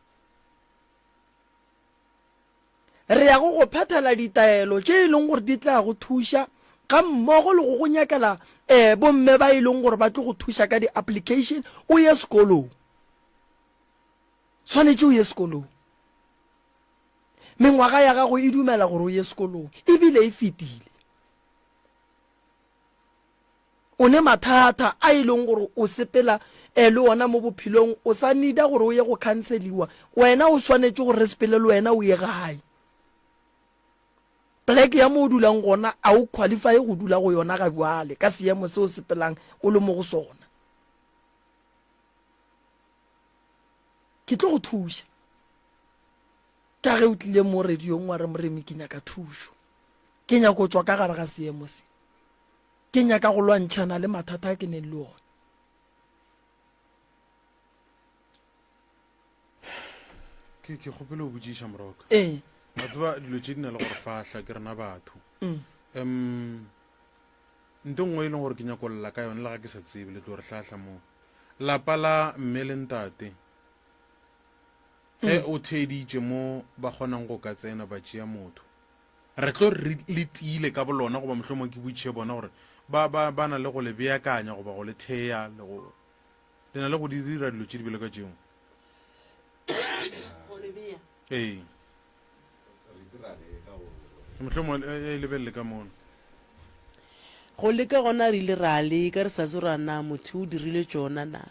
re ya go go phethela ditaelo tše e leng gore di tla go thuša ga mmogo le go go nyakela bomme ba e leng gore ba tlo go thuša ka di-application o ye sekolong swanetše o ye sekolong mengwaga ya gago e dumela gore o ye sekolong ebile e fetile o ne mathata a e leng gore o sepela le wona mo bophelong o sa nida gore o ye go canceliwa wena o swanetše gore re sepele le wena o ye gae plek ya mo o dulang gona a o qualify go dula go yona ga bjale ka seemo se o sepelang o le mo go sona ke tlo go thuša ka ge o tlile mo radiong wa re moremi ke nyaka thušo ke nyaka go tswa ka gare ga seemo se ke nyaka go lwantšhana le mathata a ke neng le ona ke kgopele o botsiša moroka ee wa tseba dilo tše di na le gore fahla ke rena batho nto nngwe e leng gore ke nyakolela ka yone le ga ke sa tsebe le tlo re hlahla moo lapa la mme le ntate ge o theditše mo ba kgonang go ka tsena ba tšea motho re tlo re letile ka bolona goba mohlomong ke boitšhe bona gore ba na le go le beakanya goba go le theya le na le go di dira dilo tše di bele ka tšeo ee mohlomong e lebelele ka mono go leka gona re ile ra leka re sa tse ra na motho o dirile tšona na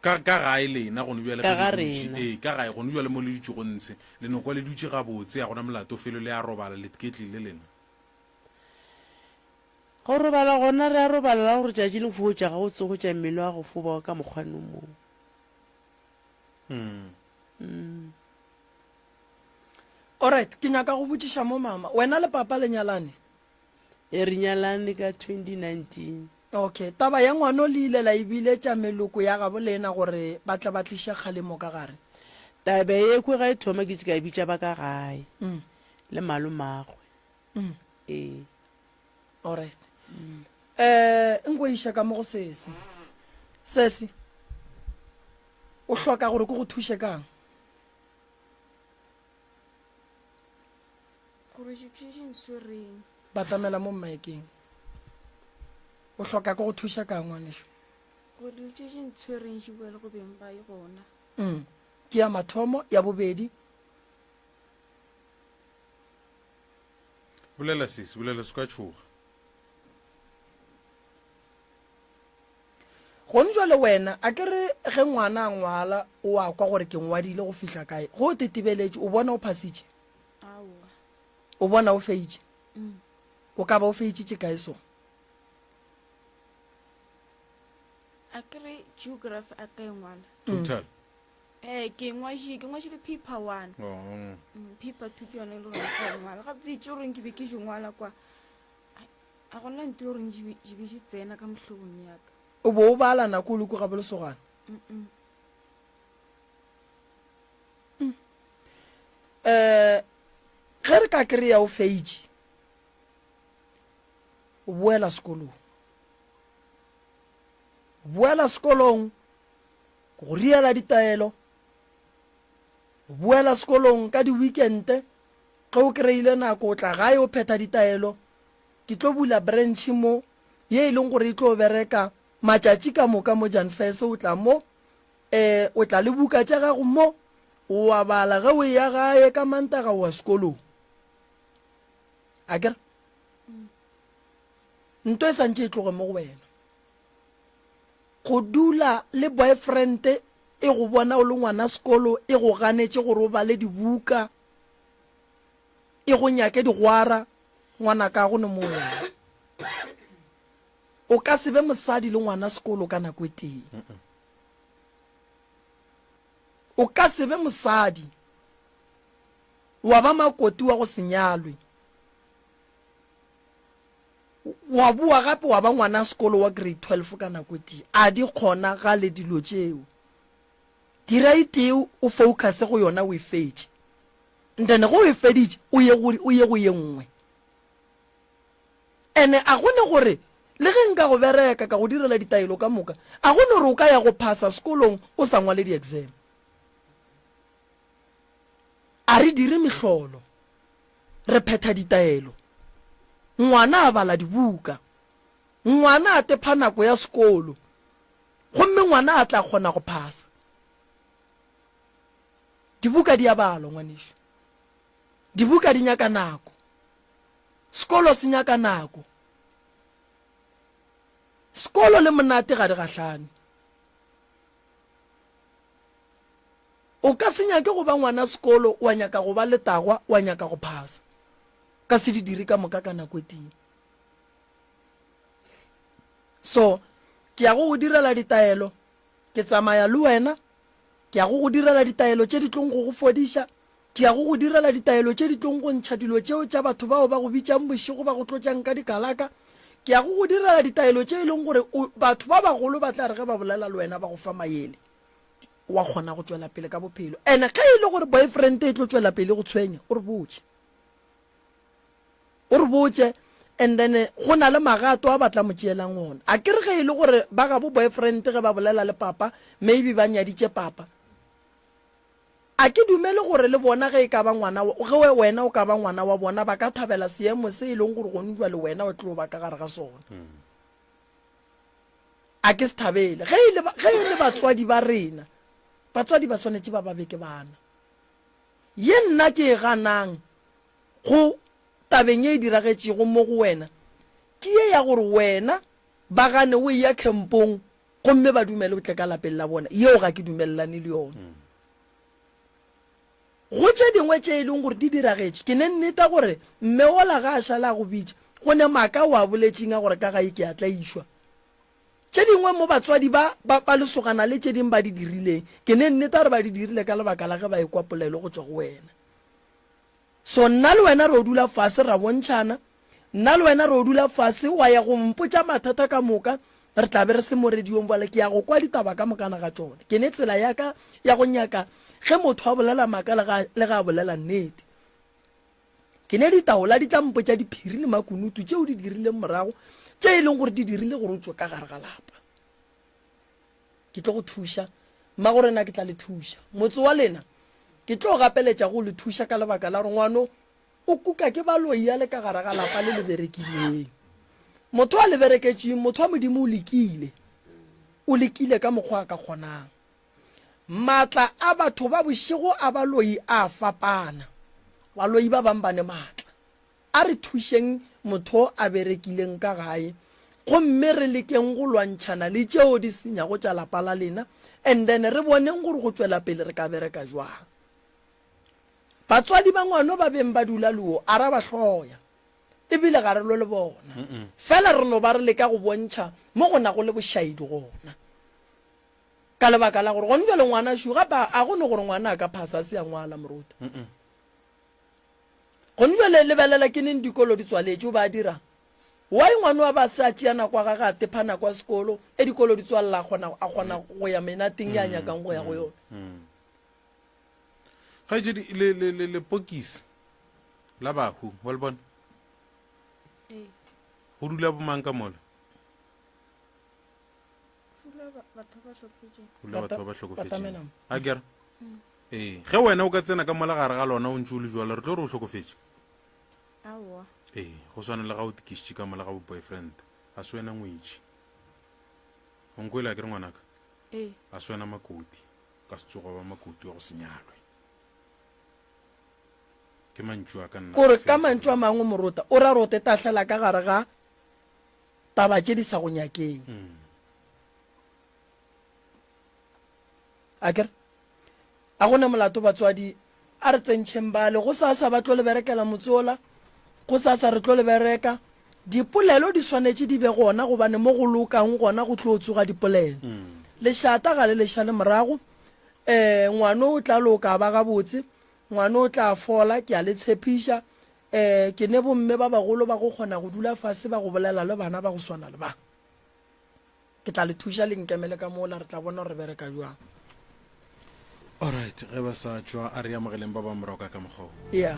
ka gae lena gone bjale Ka ga rena. ka gae gone bjale mo le dutse go ntshe lenoko le dutse gabotse ya gona molato felo le a robala le ketlile lena go robala gona re a robalela gore tšatši le fotša ga go tsogotša mmele wa go foba ka mokgwanong moo alright ke nyaka go botšiša mo mama wena le papa le nyalane e re nyalane ka 2019 okay taba ya ngwana le ile la ebile tša meloko ya gabo le ena gore ba tla ba tliša kgalemo ka gare tabe ye kwe ga e thoma ke ka bitša ba ka gae le malomagwe ee alright nko iša ka mo go sesi o hloka gore ke go thuše kang gore se nswereng batamela mo mmaekeng o hloka ke go thuša kang ngwanešo gore dilo tše se ntshwereng se bua le go beng ba ye gona ke ya mathomo ya bobedi bolela sese bolela se ka tšhoga gone jwa le wena a ke re ge ngwana a ngwala o a kwa gore ke ngwadile go fihla kae go o tetebeletse o bona o phasitše aowa o bona o feitše o ka ba o feitšitše kae sone a kere geography a ka e ngwala total ke ngwašile paper 1 paper 2 ke yone e le gore ka e ngwala gabotse itse goreng ke be ke je ngwala kwa a gona nte goreng je be se tsena ka mohlogong yaka o bo o bala nako o leko gabe lesogana ge re ka kry-a o feitše o boela sekolong go riela ditaelo o buela sekolong ka di-weekente ge o kry-ile nako o tla gae o phetha ditaelo ke tlo bula branch mo ye e leng gore e tlo bereka matšatši ka moka mo Janfes o tla mo o tla le buka tša gago mo wa bala ge o ya gae ka Mantaga wa sekolong a kere nto e santše e tloge mo go wena go dula le boyfriend e go bona o le ngwana sekolo e go ganetše gore o bale dibuka e go nyake digwara ngwana ka go ne mo wena o ka se be mosadi le ngwana sekolo ka nako e teng o ka se be mosadi wa ba makoti wa go senyalwe wa bua gape wa ba ngwana sekolo wa grade 12 ka nako e teng a di kgona ga le dilo tšeo dira iteo o focus go yona o e fetše ndene go e feditše o ye go ye nngwe ene a gone gore le ge nka go bereka ka go direla ditaelo ka moka a gone gore o ka ya go phasa sekolong o sa ngwale di-exam a re dire mehlolo re phetha ditaelo ngwana a bala dibuka ngwana a tepha nako ya sekolo gomme ngwana a tla kgona go phasa dibuka di a balwa ngwanesho dibuka di nyaka nako sekolo se nyaka nako sekolo le monate ga di gahlane o ka se nyake go ba ngwana sekolo wa nyaka go ba letagwa wa nyaka go phasa ka se di dire ka moka ka nako e teng so ke ya go direla ditaelo ke tsamaya le wena ke ya go direla ditaelo tše di tlong go fodiša ke ya go direla ditaelo tše di tlong go ntšha dilo tšeo tša batho bao ba go bitšang bošego ba go tlotšang ka dikalaka ke ya go direla ditaelo tše e leng gore batho ba bagolo ba tla re ge ba bolela le wena ba go fa maele wa kgona go tšwela pele ka bophelo ene ge e le gore boyfriend e tlo tšwela pele go tshwenya o re botse and then go na le magato a batla mo tšeelang ona a kere ge e le gore ba ga bo boyfriend ge ba bolela le papa maybe ba nyaditše papa a ke dumele gore le bona ge e ka ba ngwana ge wena o ka ba ngwana wa bona ba ka thabela seemo se e leng gore go nwa le wena o tlo ba ka gare ga sona a ke se thabele ge e le batswadi ba rena batswadi ba swanetse ba babeke bana ye nna ke e ganang go tabeng e diragetšego mo go wena ke ye ya gore wena ba gane o ya kempong gomme ba dumele o tle ka lapeng la bona yeo ga ke dumelelane le yona go tše dingwe tše e leng gore di diragetše ke ne nneta gore mme ola ga a šala go bitša go ne maaka wa boletšeng a gore ka gae ke a tla išwa tše dingwe mo batswadi ba lesogana le tše dingwe ba di dirileng ke ne nneta gore ba di dirile ka lebaka la ge ba ekwa polelo go tswa go wena so nna le wena re o dula fase ra bontšhana nna le wena re o dula fase wa ya go mpotša mathata ka moka re tla be re se mo rediong bale ke ya go kwa ditaba ka mokana ga tsone ke ne tsela yaka ya go nyaka ge motho a bolela maaka le ga a bolela nnete ke ne ditaola di tla mpotša diphiri le makunutu tšeo di dirileng morago tše e leng gore di dirile gore o tswe ka gare ga lapa ke tlo go thuša mma gore na ke tla le thuša motse wa lena ke tlo gapeletša go le thuša ka lebaka la gore ngwano o kuka ke baloia le ka gare ga lapa le le berekileng motho a le bereketšeng motho wa modimo o lekile ka mokgwa a ka kgonang maatla a batho ba bošego a baloi a fapana baloi ba bang ba ne maatla a re thušeng motho a berekileng ka gae gomme re lekeng go lwantšhana le tšeo di senyago tša lapa la lena and then re boneng gore go tšwela pele re ka bereka jwang batswadi ba ngwano ba beng ba dula leo a ra ba hloya ebile ga re lo le bona fela re no ba re leka go bontšha mo go na go le bošaedi gona ka lebaka la gore gone jale ngwana shu gape a gone gore ngwana a ka phasa se ya ngwala moruta gone jale lebelela ke neng dikolo di tswaletše o ba dirang wa ngwana wa ba sa tšea nako ga ga tepa nako ya sekolo e dikolo di tswalela a kgona go ya menateng ya nyakang go ya go yona ga je le pokisi la bahu wa le bona go dula bomang ka mola hula batho ba hlokofetšeng. hula batho ba ba hlokofetšeng Batamelang. a kere ee ge wena o ka tsena ka molagare ga lona o ntse o le jwala re tlo re o hlokofetše Aowa. ee go swana le ga o tikišitše ka mola ga bo boyfriend a se wena ngwetše onko ile a kere ngwanaka Ee. a se wena makoti ka se tsoga ba makoti wa go senyalwe ke mantšu a ka nna kore ka mantšu a mangwe morota o ra rote tahlela ka gare ga taba tše di sa go nyakeng a kere a gone molato batswadi a re tsentšheng bale go sa ba tlo le berekela motsola go sa re tlo le bereka dipolelo di swanetše di be gona gobane mo go lokang gona go tlo tsoga dipolelo lešata ga le leša le morago ngwana o tla loka ba gabotse ngwana o tla fola ke a le tshepiša ke ne bomme ba bagolo ba go kgona go dula fase ba go bolela le bana ba go swana le ba ke tla le thuša le nkemele ka moola re tla bona re bereka jwang alright ge ba sa tšwa a re amogeleng ba ba morago ka mokgao ya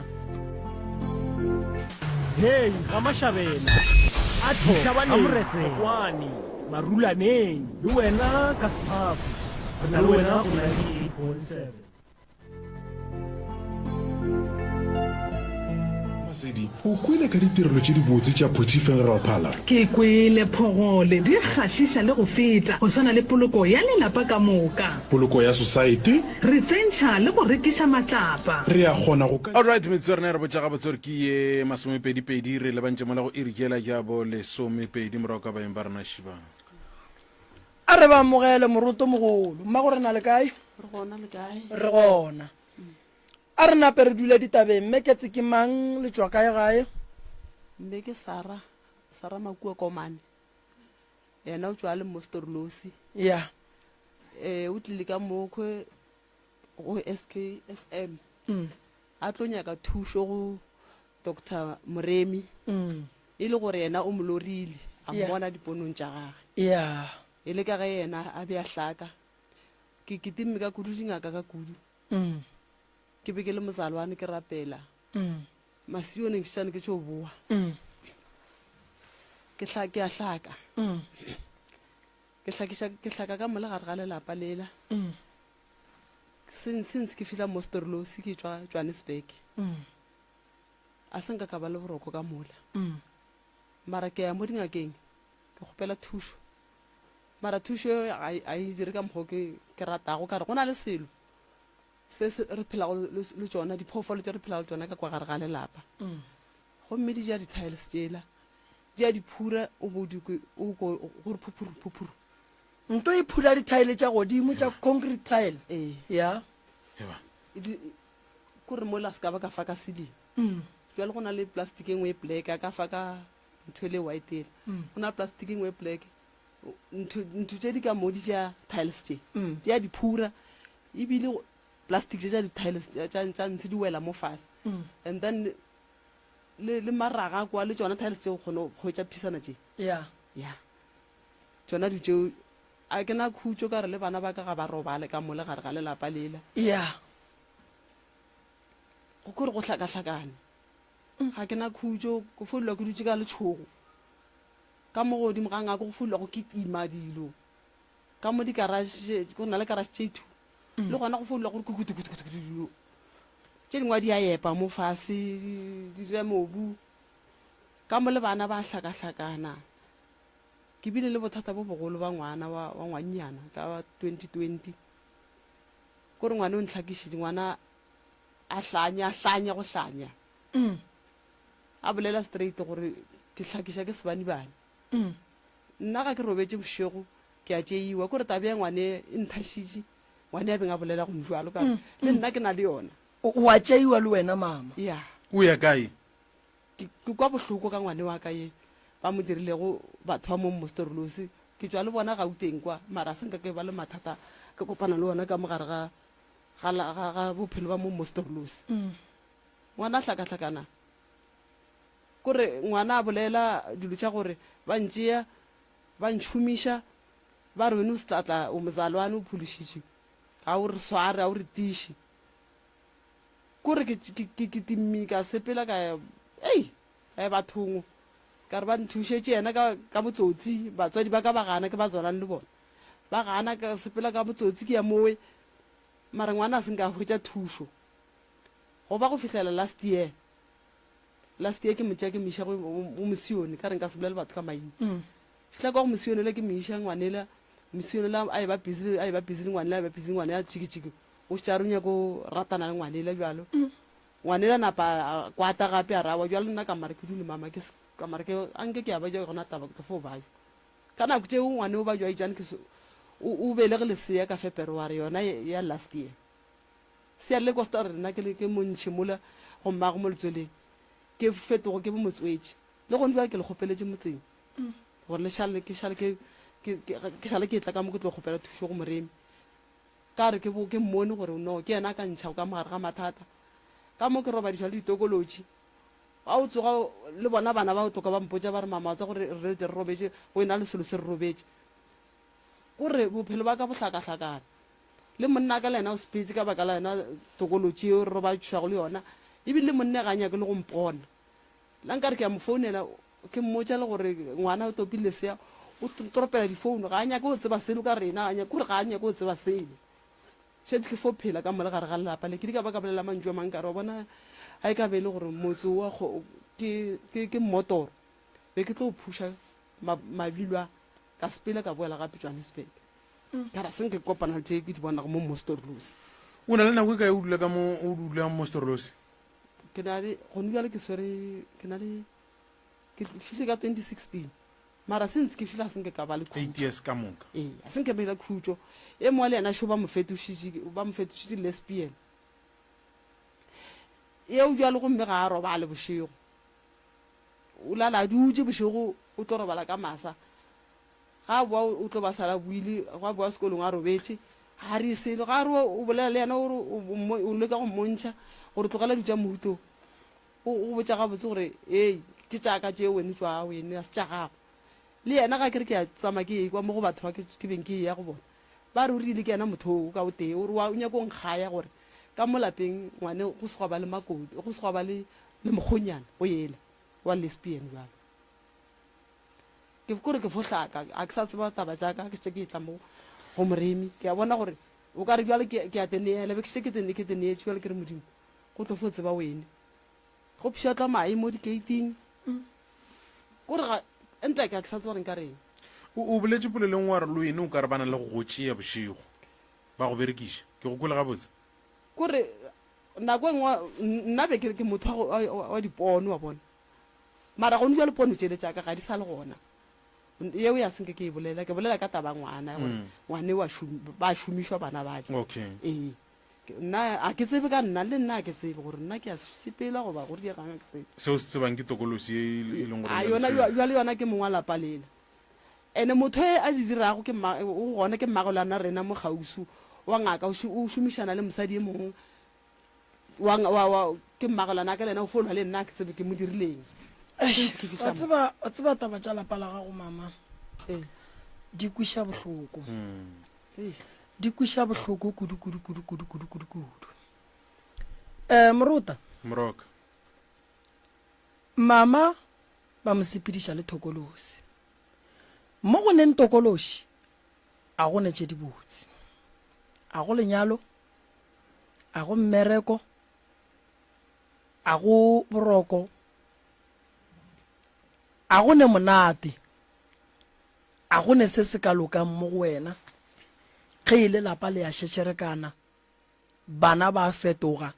hei ga mashabela a thušabanekwane marulaneng le wena ka sephafo re na le wena go 98.7 masedi o kwele ka ditirelo tše di botse tša Potty Funeral Parlour ke kwele phogole di kgahliša le go feta go swana le poloko ya lelapa ka moka poloko ya society re tsentšha le go rekiša matlapa re a kgona go alright metse rena re botsa gabotse gore ke ye masomepedipedi re lebantse mola go irikela ja bo lesomepedi morago ka baeng ba rena shibang a re ba amogele moroto mogolo mma go re na le kae re gona le kae re gona a re nape re dula ditabeng mme ketse ke mang le tswa kae gae mme ke sara makua komane yena o tswa le mostorlosi ya o tlile ka mokgwe go SKFM a tlo nyaka thušo go Dr. Moremi e le gore yena o molorile a mmona diponong tša gage ya e le ka ge yena a be a hlaka ke ketimme ka kudu dingaka ka kudu ke be ke le mosalwane ke rapela masioneng ke šane ke tšo boa ke a hlaka ke hlaka ka mola gare ga lelapa lela since ke fihla mo Storlosi ke tšwa Johannesburg a senka ka ba le boroko ka mola mara ke ya mo dingakeng ke kgopela thušo mara thušo a e dire ka mokgwa ke ratago ka re go na le selo se re phelago le tsona diphoofolo tse re phelago le tsona ka kwa gare ga lelapa gomme di ja di-tiles tsela di a diphura o gore phuphuru nto e phula dithaele tša godimo tša concrete tile ya kore mola se ka ba ka fa ka seleng jale go na le plastic engwe e black a ka fa ka ntho e le white ele go na le plastic engwe e black ntho tse di ka mo di ja tiles tse di a diphura ebile plastic tse tša di-tiles tša ntse di wela mo fase and then le maraga kwa le tsona tiles tse go kgone go hwetša phisana tše ya tsona di tšeo a ke na khutso ka re le bana ba ka ga ba robale ka mole gare ga lelapa lela ya go kore go hlakahlakane ga ke na khutso go folelwa ke dutse ka letšhogo ka mo godimo ga ngako go folelwa go ketima dilo ka mo dikarage go na le karage tše two le gona go folelwa gore kukutukutukutukutukutu tše dingwe di a epa mo fase di dira mobu ka mo le bana ba hlakahlakana ke bile le bothata bo bogolo ba ngwana wa ngwannyana ka 2020 kore ngwana o ntlhakišitše ngwana a hlanya go hlanya a bolela straight gore ke hlakiša ke sebanibane nna ga ke robetse bošego ke a tšeiwa kore tabe ya ngwane e nthašitše ngwane ya beng a bolela go njwalo ka le nna ke na le yona o a tšeiwa le wena mama ya o ya kae ke kwa bohloko ka ngwane wa ka ye ba mo dirilego batho ba mo Mostorlosi ke tswa le bona Gauteng kwa mara senka ke ba le mathata ke kopana le bona ka mogare ga bophelo ba mo Mostorlosi ngwana hlakahlakana kore ngwana a bolela dilo tša gore ba ntšea ba ntšhumiša ba re wene o setlatla o mozalwane o phološitše ga o re sware ga o re tiše kore ke timmi ka sepela ka bathong ka re ba nthušetše yena ka botsotsi batswadi ba ka ba gana ke ba zonang le bona ba gana ka sepela ka botsotsi ke ya mowe mara ngwana a seng ka hwetša thušo go ba go fitlhela last year ke motšea ke meiša go mosione ka reng ka se bolele batho ka maina fitlha ka go mosione le ke meiša ngwanela mosione la a e ba busy le ngwane ya tšhikitšhiki o šetša re nyako ratana le ngwanela bjalo ngwanela napa kwata gape a rawa bjalo nna ka mare ke dule mama anke ke a ba ja gona taba ke fo bajo ka nako tšeo ngwane o ba jwa itšane o belege lesea ka February yona ya last year sea le kosta re nna ke montšhe mola go mmago mo letsweleng ke fetogo ke bo motswetše le gone bjale ke le kgopeletše motseng gore le šale ke tla ka mo ke tlo kgopela thušo go moremi ka re ke mmone gore no ke yena ka ntšha ka mogare ga mathata ka mo ke robadišwa le ditokološi a o tsoga le bona bana ba o toka ba mpotša ba re mama tsa gore re retse re robetše go ena le selo se re robetše kore bophelo ba ka bohlakahlakana le monna ka le yena o sepetse ka baka la yena tokološi eo re robatšwago le yona ebile le monne ga nyake le go mpona la nka re ke ya mo founela ke mmotša le gore ngwana o topile lesea o toropela difounu ga a nyake o tseba selo ka rena kore ga a nyake o tseba selo šetse ke fo phela ka mole gare ga lelapa le ke di ka ba ka bolela mantšu a mankare wa bona a e ka be le gore motse wa ke mmotoro be ke tlo phuša mabilwa ka sepele ka boela gape Johannesburg ka ra senke kopana le tše ke di bonago mo Mostorlosi o na le nako e ka e o dula ka mo o dula mo Mostorlosi ke na le gone bjale ke fihle ka 2016 mara since ke fitlha senke ka ba le 8 years ka moka a senke mela khutšo e mo le yena šo ba mo fetošitše lesbian eo bjale gomme ga a roba le bošego o lala dutše bošego o tlo robala ka masa ga boa o tlo ba sala buile ga boa sekolong a robetše ga re selo ga re o bolela le yena gore o leka go mmontšha gore tlogela ditša mohuto o botša gabotse gore ee ke tšaka tšeo wene tšwa wene a se tša gago le yena ga ke re ke a tsama ke ekwa mo go batho ba ke beng ke ya go bona ba re o rile ke yena motho o ka o tee ore o nyako nkgaya gore ka mo lapeng ngwane go se ba le makodi go se ba le mokgonyana o yele wa lesbian jalo ke kore ke fohlaka a ke sa tseba taba jaaka ke tse ke tla mo go moremi ke a bona gore o ka re bjale ke a teneela be ke se ke teneetse bjale ke re modimo go tlo fo tseba wene go pšhatla mae mo dikeiting kore ga entle ke sa tseba reng ka reng o boletše poleleng wa re le wene o ka re bana le go go tšea bošego ba go berekiša ke go kwele gabotse kore nako engwe nna be ke motho wa dipono wa bona mara gone bjale pono tšeletšaka ga di sa le gona eo ya senke ke e bolela ke bolela ka taba ngwana ngwane ba šomišwa bana bake ee nna a ke tsebe ka nna le nna a ke tsebe gore nna ke a sepela goba gore dieganga ke tsebe seo se tsebang ke tokolosi e leng gore yona ke mongwe lapa lela ene motho e a di dirago gona ke mmagolana rena mo gausu wa ngaka o šomišana le mosadi e mongwe ke mmagolana ka lena o folwa le nna ke tsebe ke mo dirileng wa tseba taba tša lapa la gago mama di kweša bohloko di kweša bohloko kudu morota mama ba mo sepediša le thokolosi mo go neng tokološi a go ne tše dibotse a go lenyalo a go mmereko a go boroko a go ne monate a go ne se se ka lokang mo go wena ge e le lapa le ya šešerekana bana ba fetoga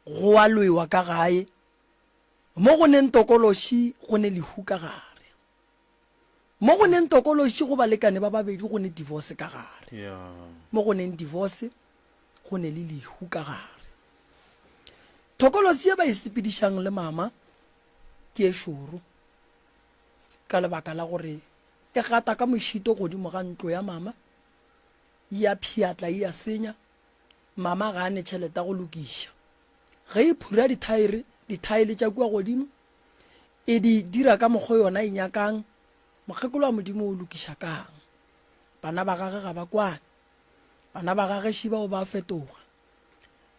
go a loiwa ka gae mo go neng tokološi go ne lehu ka gare mo go neng tokološi go balekane ba babedi go ne divorce ka gare mo go neng divorce go ne le lehu ka gare tokološi e ba e sepedišang le mama ke e šoro ka lebaka la gore e gata ka mošito godimo ga ntlo ya mama ya phiatla ya senya mama ga ne tšhelete go lokiša ge e phura dithaele tša kua godimo e di dira ka mokgwa yona e nyakang mokgekolo wa modimo o lokiša kang bana ba gage ga ba kwane bana ba gage šiba o ba fetoga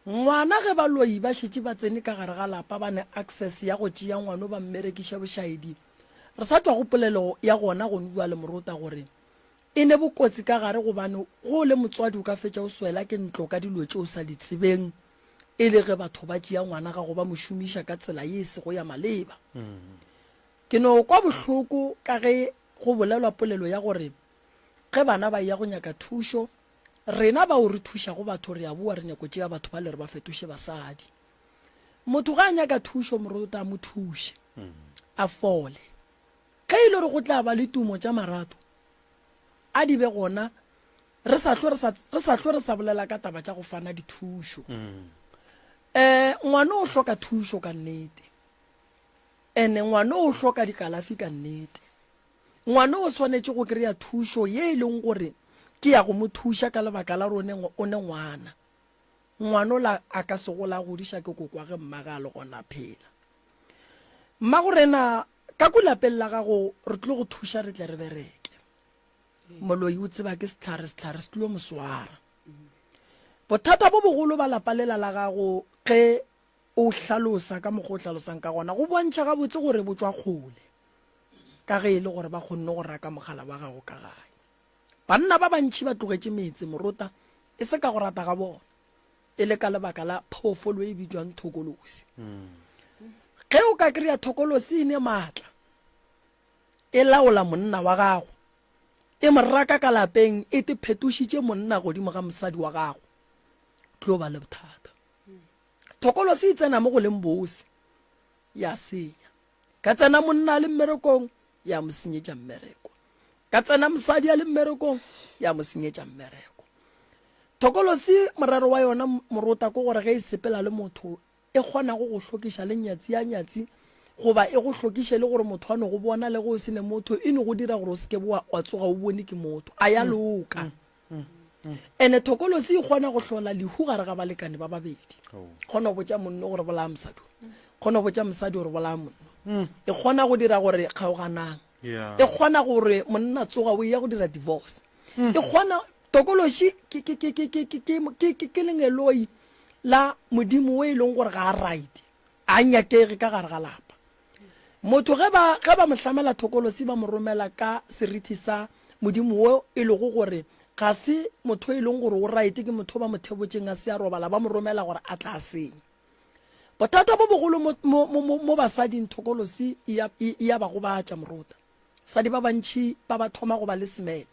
ngwana ge ba loi ba šetše ba tsene ka gare ga lapa ba ne access ya go tšea ngwana ba mmerekiša bošaedi re sa twa go polelo ya gona go bua le morota gore e ne bokotsi ka gare gobane go le motswadi o ka fetša o swela ke ntlo ka dilo tše o sa di tsebeng e le ge batho ba tšea ngwana ga go ba mošomiša ka tsela ye se go ya maleba ke no kwa bohloko ka ge go bolelwa polelo ya gore ge bana ba ya go nyaka thušo rena ba o re thuša go batho re a bua re nyako tšea batho ba le re ba fetoše basadi motho ga a nyaka thušo moruta mo thuše a fole ge e le gore go tla ba le tumo tša marato a di be gona re sa hlwe re sa bolela ka taba tša go fana dithušo ngwana o hloka thušo ka nnete ene ngwana o hloka dikalafi ka nnete ngwana o swanetše go kry-a thušo ye e leng gore ke ya go mo thuša ka lebaka la rone o ne ngwana ngwana la a ka se gola godiša ke kokwa ge mmaga le gona phela mmago rena ka kulapeng la gago re tlile go thuša re tle re bereke moloi o tseba ke setlhare se tlilo moswara bothata bo bogolo ba lapalela la gago ge o hlalosa ka mokgwa o hlalosang ka gona go bontšha gabotse gore bo tswa kgole ka ge e le gore ba kgonne go raka mogala wa gago ka gae banna ba bantšhi ba tlogetše metse morota e se ka go rata ga bona e le ka lebaka la phoofolo e bitswang thokolosi ge o ka kry-a thokolosi e ne maatla e laola monna wa gago e moraka ka lapeng e te phetošitše monna godimo ga mosadi wa gago tlo ba le bothata thokolosi e tsena mo go leng bosi ya senya ka tsena monna le mmerekong ya mo senyetša mmereko ka tsena mosadi a le mmerekong ya mo senyetša mmereko thokolosi morero wa yona morota ko gore ge e sepela le motho e kgona go hlokiša le nyatsi ya nyatsi goba e go hlokiše le gore motho a no go bona le go se ne motho e ne go dira gore o seke wa tsoga o bone ke motho a ya loka ene thokolosi e kgona go hlola lehu gare ga balekane ba babedi kgona go botša monno gore bolaya mosadi kgona go botša mosadi gore bolaya monno e kgona go dira gore kgaoganang e kgona gore monna tsoga o ya go dira divorce e kgona tokološi ke lengeloi la modimo we e leng gore ga a right a nyakege ka gare ga lapa motho ge ba mo hlamela thokolosi ba mo romela ka serithi sa modimo wo e lego gore ga se motho e leng gore o right ke motho ba mo thebotseng a se a robala ba mo romela gore a tla seng bothata bo bogolo mo basading thokolosi ya ba go batša morota basadi ba bantšhi ba ba thoma go ba le semele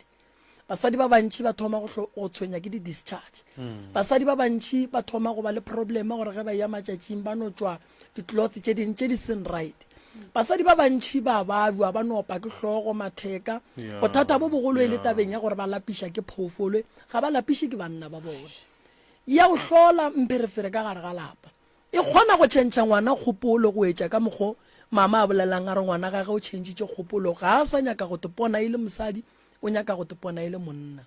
basadi ba bantšhi ba thoma go tshwenya ke di-discharge basadi ba bantšhi ba thoma go ba le problema gore ge ba ya matšatšing ba no tswa ditlotse tše dingwe tše di seng right basadi ba bantšhi ba babjwa ba nopa ke hlogo matheka bothata bo bogolo e le tabeng ya gore ba lapiša ke phoofolo ga ba lapiše ke banna ba bone ya go hlola mpherefere ka gare ga lapa e kgona go tšhentšha ngwana kgopolo go etša ka mokgwa mama a bolelang a re ngwana gage o tšhentšitše kgopolo ga a sa nyaka go tepona e le mosadi o nyaka go tepona e le monna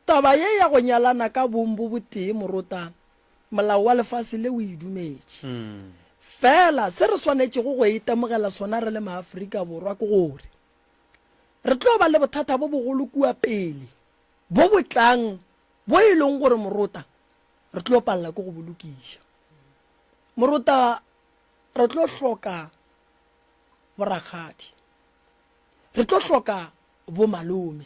taba ye ya go nyalana ka bong bo botee morota molao wa lefase le o e dumetše fela se re swanetše go itemogela sona re le maaforika borwa ke gore re tlo ba le bothata bo bogolo kua pele bo botlang bo e leng gore morota re tlo palela ke go bolokiša morota re tlo hloka boragadi re tlo hloka bo malome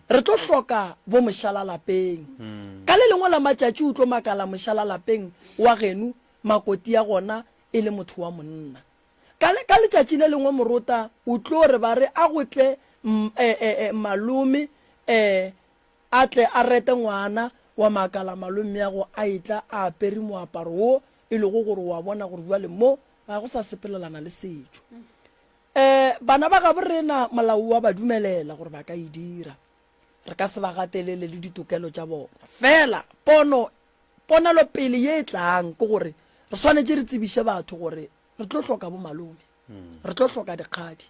re tlo hloka bo mošalalapeng ka le lengwe la matšatši o tlo makala mošalalapeng wa genu makoti ya gona e le motho wa monna ka letšatši le lengwe morota o tlo re ba re a gotle malome a tle a rete ngwana wa makala malome ya go a etla a apere moaparo wo e lego gore wa bona gore jwale mo ga go sa sepelelana le setšo bana ba ga borena molao wa ba dumelela gore ba ka e dira re ka se ba gatelele le ditokelo tša bona fela ponelo pele ye e tlang ke gore re swanetše re tsebiše batho gore re tlo hloka bo malome re tlo hloka dikgadi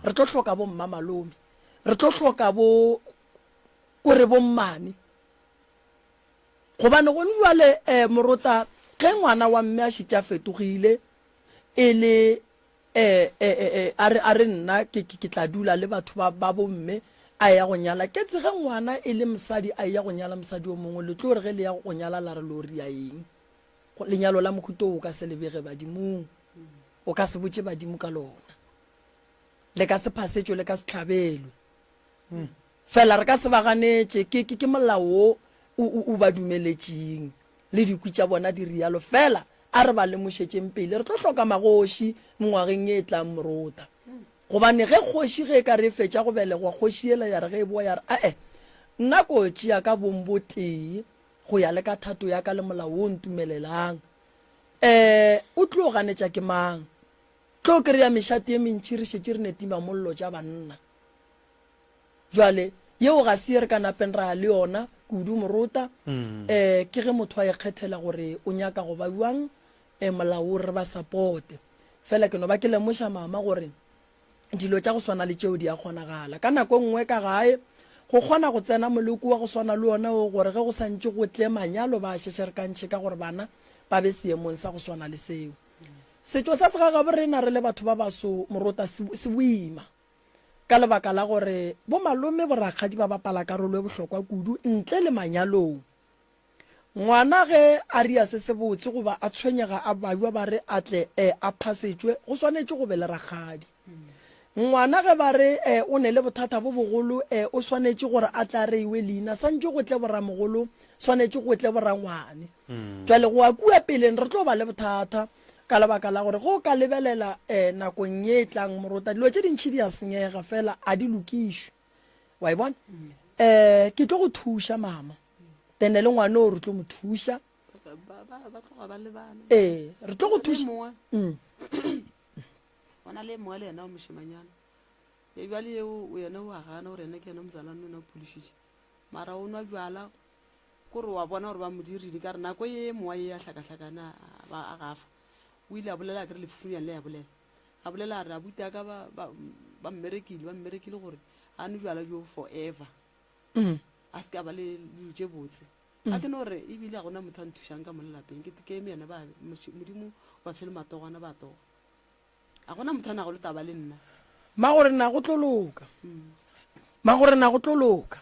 re tlo hloka bo mma malome re tlo hloka bo kore bo mmane gobane go jwale morota ge ngwana wa mme a šitša fetogile e le a re nna ke tla dula le batho ba bomme a ya go nyala ke tsege ngwana e le mosadi a ya go nyala mosadi o mongwe le tlo re ge le ya go nyala la re lori ya eng lenyalo la mohuto o ka se lebege badimong o ka se botse badimo ka lona le ka se phasetšwe le ka se tlhabelwe fela re ka se ba ganetse ke molao o ba dumeletseng le dikwi tša bona di rialo fela a re ba lemošetseng pele re tlo hloka magoši mengwageng e tlang morota gobane ge kgoši ge ka re fetša go belegwa kgoši ela ya re ge e boa ya re ae nna ko tšea ka bombo tee go ya le ka thato ya ka le molao o ntumelelang o tlo ganetša ke mang tlo kry-a mešate e mentši re šetse re netima mollo tša banna jwale yeo ga se re ka napeng ra le yona kudu morota ke ge motho a ikgethela gore o nyaka go ba jwang molao re ba supporte fela ke no ba ke lemoša mama gore dilo tša go swana le tšeo di a kgonagala ka nako nngwe ka gae go kgona go tsena moloko wa go swana le ona o gore ge go santse go tle manyalo ba šešerekantšhe ka gore bana ba be seemong sa go swana le seo setšo sa segagabo re na re le batho ba baso morota se boima ka lebaka la gore bo malome borakgadi ba bapala karolo e bohlokwa kudu ntle le manyalong ngwana ge a ria se se botse goba a tshwenyega a bajwa ba re a tle a phasetswe go swanetše go be le rakgadi ngwana ge ba re o ne le bothata bo bogolo o swanetše gore a tla reiwe leina santše go tle boramogolo swanetše go tle borangwane jwale go a kua peleng re tlo ba le bothata ka lebaka la gore go ka lebelela nakong ye tlang morota dilo tše dintšhi di a senyega fela a di lokišwe wa e bona ke tlo go thuša mama tene le ngwane o re tlo mo thuša re tlo go thuša ona le mongwe le yena o mošimanyana ebjale eo yena o a gana gore ene ke yena mozalane o ne o phološitše mara o nwa bjala kore wa bona gore ba modiredi ka re nako ye mowa ye a hlakahlakana a gafa o ile a bolela ke re lefufunyane le ya bolela a bolela a re abuti aka ba mmerekile gore a nwe bjala jo forever a se ka ba le dilo tše botse a ke no gore ebile a gona motho a nthušang ka mo lelapeng ke eme yena babe modimo ba fele matogwana ba toga a gona motho a nago le taba le nna magore na go tloloka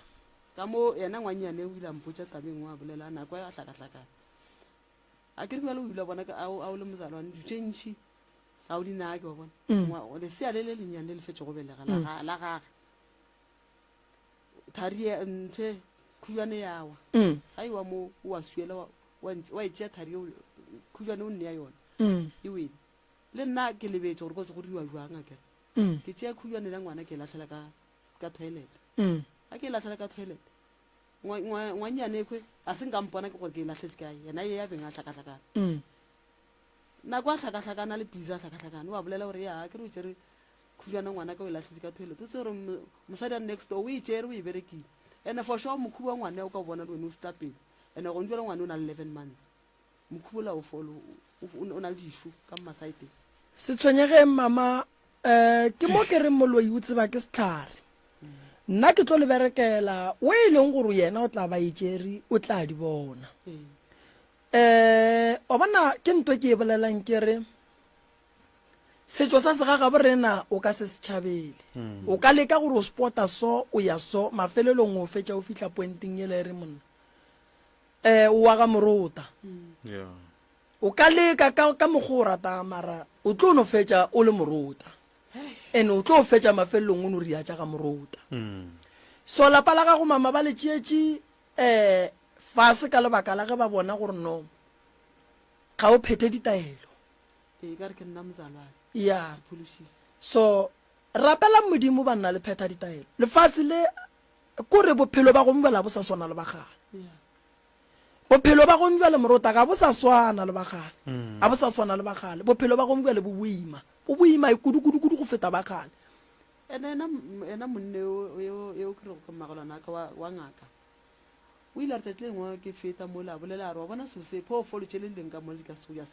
ka mo yena ngwanyane o ile a mpotša tabeng wa bolela a nako a hlakahlakana a ke re bjale o ile bona a o le mozalwane di tše ntšhi ga o dinake wa bona lesea le lenyane le lefetše go belega la gage thari nthe khujane yawa ga iwa mo wa suela wa itšea thari khujane o nne ya yona e wele le nna ke lebetse gore ko se go riwa jwang a kere ke tšea khujane la ngwana ke latlhela ka toilet a ke latlhela ka toilet ngwanyane kwe a se nka mpona ke gore ke latlhetse kae yena ye ya beng a hlakahlakana nako a hlakahlakana le pisa a hlakahlakana wa bolela gore ya ke re o tšere khujana ngwana ka o e latlhetse ka toilet o tse gore mosadi a next door o e tšere o e berekile and for sure mokhubu wa ngwane o ka bona le wene o seta pele and go ntjela ngwane o na le 11 months mokhubu la o folo o na le dišu ka mmasaeteng se tshwenyege mama ke mo ke re moloi o tseba ke setlhare nna ke tlo le berekela o e leng gore yena o tla ba itšeri o tla di bona o bona ke ntwe ke e bolelang ke re setšo sa segagabo rena o ka se setšhabele o ka leka gore o sporta so o ya so mafelelong o fetša o fitlha pointing ele re monna o wa ga morota o ka leka ka mokgwa o rata mara o tlo no fetša o le morota ene o tlo fetša mafelelong o no ria tša ga morota so lapa la gago mama ba le tšeetše fase ka lebaka la ge ba bona gore no ga o phete ditaelo ka re ke nna mozalwane ya so rapela modimo ba nna le pheta ditaelo lefase le kore bophelo ba gombe la bo sa swana le bagale bophelo ba gombe le morota ga bo sa swana le bagale a bo sa swana le bagale bophelo ba gombe le bo boima kudu go feta bagale ena monne yo ke re go magolwana ka wa ngaka o ile a re tsetleng wa ke feta mo la bolela re wa bona so se phofolo tše le leng ka mo le ka so ya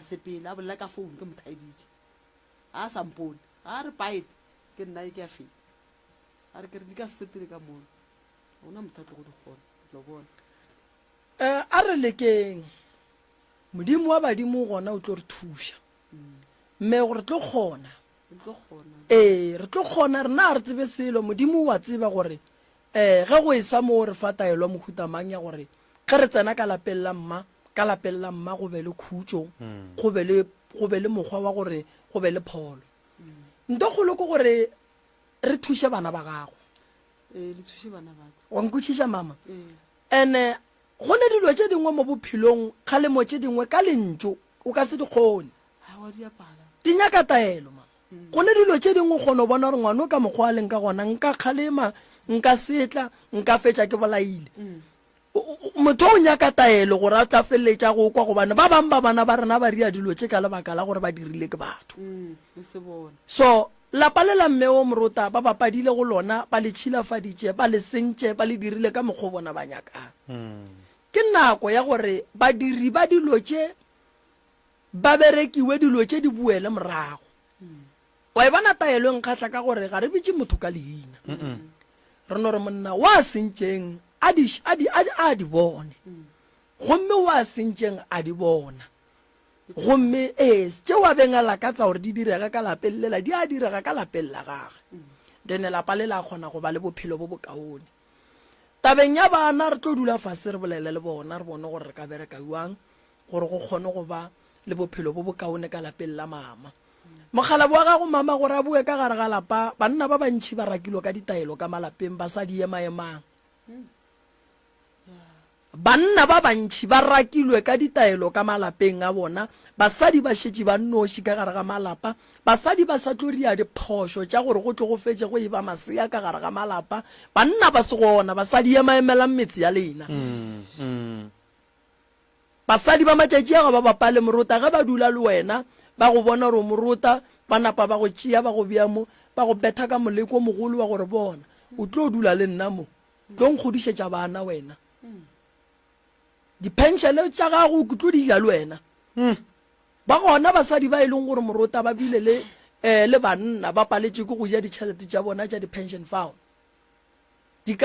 sepele a bolela ka phone ke mothaeditše a sampone a re paete ke nna e ke a feta a re ke re di ka sepele ka mono gona mothatlo go di kgona tlo bona a re lekeng modimo wa badimo gona o tlo re thuša mme gore tlo kgona re tlo kgona rena re tsebe selo modimo wa tseba gore ge go e sa mo re fa taelwa mohutamang ya gore ge re tsena ka lapeng la mma go be le khutso go be le mokgwa wa gore go be le pholo nto kgolo ke gore re thuše bana ba gago le thuše bana ba wa nkwešiša mama ene go ne dilo tše dingwe mo bophelong kgalemo tše dingwe ka lentso o ka se di kgone ha wa diapala di nyaka taelo mama go ne dilo tše dingwe kgone o bona gore ngwane o ka mokgwa a leng ka gona nka kgalema nka setla nka fetša ke bolaile motho o nyaka taelo gore a tla feleletša go kwa gobane ba bangwe ba bana ba rena ba ria dilo tše ka lebaka la gore ba dirile ke batho le se bona so lapa le la mme o morota ba bapadile go lona ba le tšhilafaditše ba le sentše ba le dirile ka mokgwa o bona ba nyakang ke nako ya gore badiri ba dilo tše ba berekiwe dilo tše di buele morago wa e bona taelo nkgatlha ka gore ga re bitše motho ka leina re no re monna wa sentšeng a di bone gomme wa sentšeng a di bona gomme tše wa beng a lakatsa gore di direga ka lapeng lela di a direga ka lapeng la gage then lapa le la kgona go ba le bophelo bo bokaone tabeng ya bana re tlo dula fase re bolele le bona re bone gore re ka bereka jwang gore go kgone go ba le bophelo bo bokaone ka lapeng la mama mogalabi wa gago mama gore a bue ka gare ga lapa banna ba bantšhi ba rakilwe ka ditaelo ka malapeng ba sa di emaemang banna ba bantšhi ba rakilwe ka ditaelo ka malapeng a bona basadi ba šetše ba noši ka gare ga malapa basadi ba sa tlo ria diphošo tša gore go tlo go fetse go eba masea ka gare ga malapa banna ba se gona basadi emaemelang metse ya lena basadi ba matšatši a ga ba bapale morota ge ba dula le wena ba go bona gore morota ba napa ba go tšea ba go bea mo ba go betha ka moleko mogolo wa gore bona o tlo dula le nna mo tlo nkgodišetša bana wena dipenšene tša gago ke tlo di ja le wena ba gona basadi ba e leng gore morota ba bile le banna ba paletše ke go ja ditšhelete tša bona tša di-pension fund di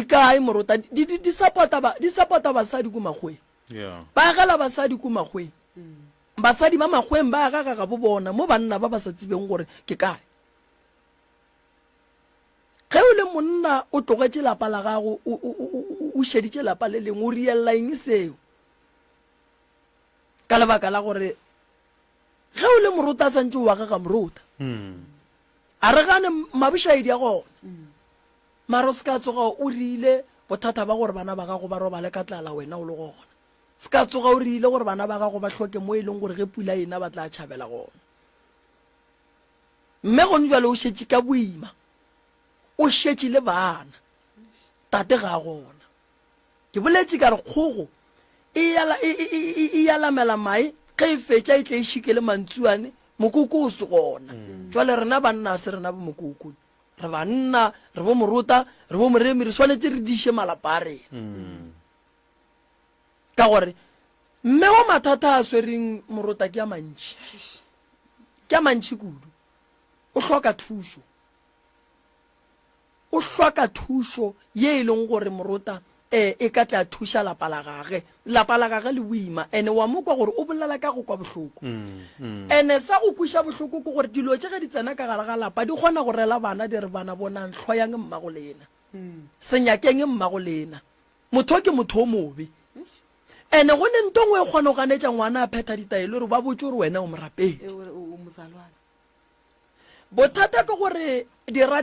kae morota di support-a basadi ko magweng ba agela basadi ko magweng basadi ba magweng ba agaga ga bo bona mo banna ba ba sa tsebeng gore ke kae ge o le monna o tlogetše lapa la gago o šeditše lapa le lengwe o rielela eng seo ka lebaka la gore ge o le morota a santse o agaga morota a re gane mabošaedi a gona mara o se ka tsoga o rile bothata ba gore bana ba gago ba robale ka tlala wena o le gona se ka tsoga o rile gore bana ba gago ba tlhoke mo e leng gore ge pula ena ba tla tšhabela gona mme gone jale o šetše ka boima o šetše le bana tate ga gona ke boletše ka re kgogo e yalamela mae ge e fetša e tla e šike le mantsuane mokoko o se gona jale rena banna a se rena bo mokoko re banna re bo morota re bo moremi re swanetse re diše malapa a rena ka gore mme wa mathata a swereng morota ke a mantši kudu o hloka thušo ye e leng gore morota e ka tla thuša lapa la gage le boima ene wa mo kwa gore o bolela ka go kwa bohloko ene sa go kwiša bohloko ke gore dilo tše ge di tsena ka gare ga lapa di kgona go rela bana di re bana bonang tlhoyang mmago lena senyakeng mmago lena motho ke motho o mobe ene go ne ntongwe e kgona go ganetša ngwana a phetha ditaelo re ba botse gore wena o morapedi bothata ke gore dira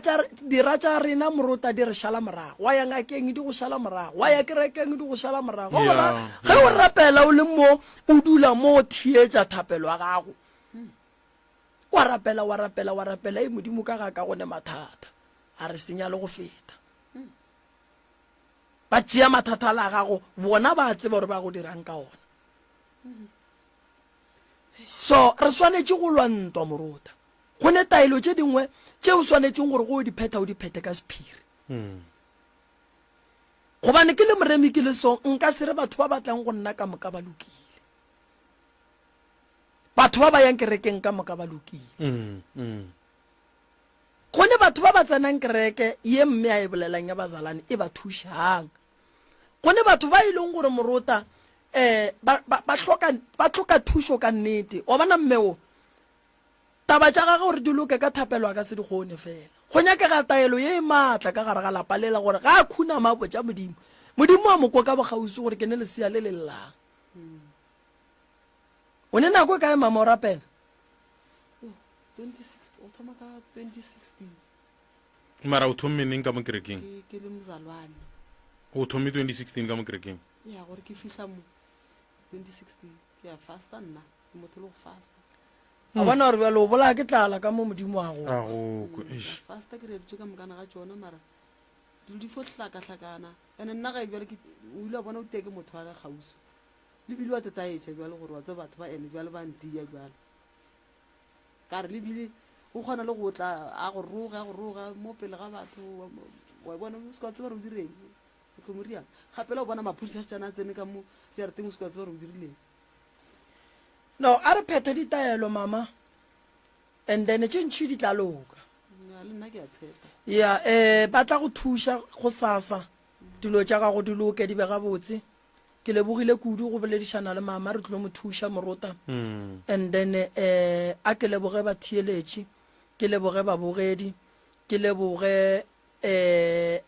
tša rena morota di re šala morago wa ya ngakeng di go šala morago wa ya kerekeng di go šala morago ge o rapela o le mo o dula mo o thietša thapelo ya gago wa rapela e modimo ka ga ka gone mathata a re senya le go feta ba tšea mathata la gago bona ba tseba gore ba go dirang ka ona so re swanetše go lwantwa morota go ne taelo tše dingwe tše o swanetšeng gore go o di phete ka sephiri gobane ke le moremi ke le so nka se re batho ba batlang go nna ka moka ba lokile batho ba ba yang kerekeng ka moka ba lokile go ne batho ba ba tsenang kereke ye mme a e bolelang ya bazalane e ba thušang go ne batho ba e leng gore morota ba tlhoka thušo ka nnete wa bona mmeo taba tša gage gore di loke ka thapelo a ka se di kgone fela go nyakega taelo ye e maatla ka gare ga lapa lela gore ga a khuna mabo tša modimo a moko ka bogausi gore ke ne lesea le le llang o ne nako e kae mama o rapela mara o thomme neng ka mo kerekeng ke le mzalwane o thomme 2016 ka mo kerekeng ya gore ke fihla mo 2016 ke ya fasta nna ke motho le go fasta a bona gore bjalo o bola ke tlala ka mo modimo wa go fasta ke reditse ka mokana ga tsona mara di fo hlaka-hlakana ande nna ga bjale o ile a bona o teke motho wa le gauso lebile wa tetaetša bjale gore wa tse batho ba ene bjale ba ntia bjale ka re lebile o kgona le go tla a go roga mo pele ga batho wa bona o se ka tseba re o direng ke mo riang gape le o bona maphodisa tsana tsene ka mo jareteng o se ka tseba re o dirileng no a re phethe ditaelo mama and then tše ntšhi di tla loka le nna ke a tshepa ya ba tla go thuša go sasa dilo tša gago di loke di be gabotse ke lebogile kudu go boledišana le mama re tlo mo thuša morota and then a ke leboge ba thieletše ke leboge babogedi ke leboge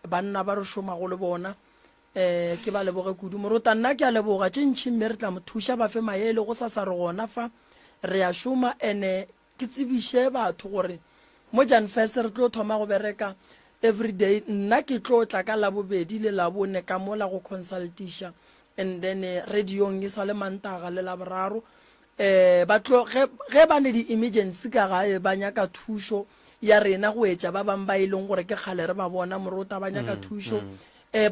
banna ba re šomago le bona ke ba leboge kudu morota nna ke a leboga tše ntšhi mme re tla mo thuša ba fe maele go sasa re gona fa re a šoma ene ke tsebiše batho gore mo jan first re tlo thoma go bereka everyday nna ke tlo tla ka labobedi le labone ka mola go consultiša and then radiong e sa le mantaga le laboraro ge ba ne di-emergency ka gae ba nyaka thušo ya rena go etša ba bangwe ba e leng gore ke kgale re ba bona morota ba nyaka thušo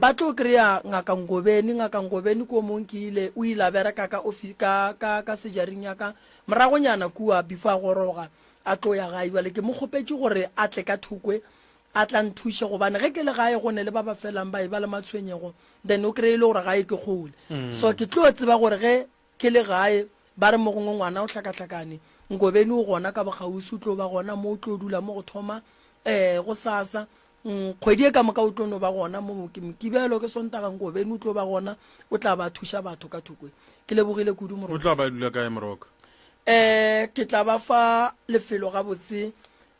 ba tlo kry-a ngaka ngobeni ko mong ke ile o ile a bereka ka sejaring yaka moragonyana kua before a goroga a tlo ya gae bale ke mo kgopetse gore a tle ka thokwe a tla nthuše gobane ge ke le gae go ne le ba ba felang ba e ba le matshwenyego then o kry-ile gore gae ke kgole so ke tlo tseba gore ge ke le gae ba re mo gongwe ngwana o hlakahlakane nkobeni o gona ka bogausi o tlo ba gona mo o tlo dula mo go thoma go sasa kgwedi e ka moka o tlo no ba gona mo mokibelo ke sontaga nkobeni o tlo ba gona o tla ba thuša batho ka thokwe ke lebogile kudu o tla ba dula kae moroka ke tla ba fa lefelo ga botse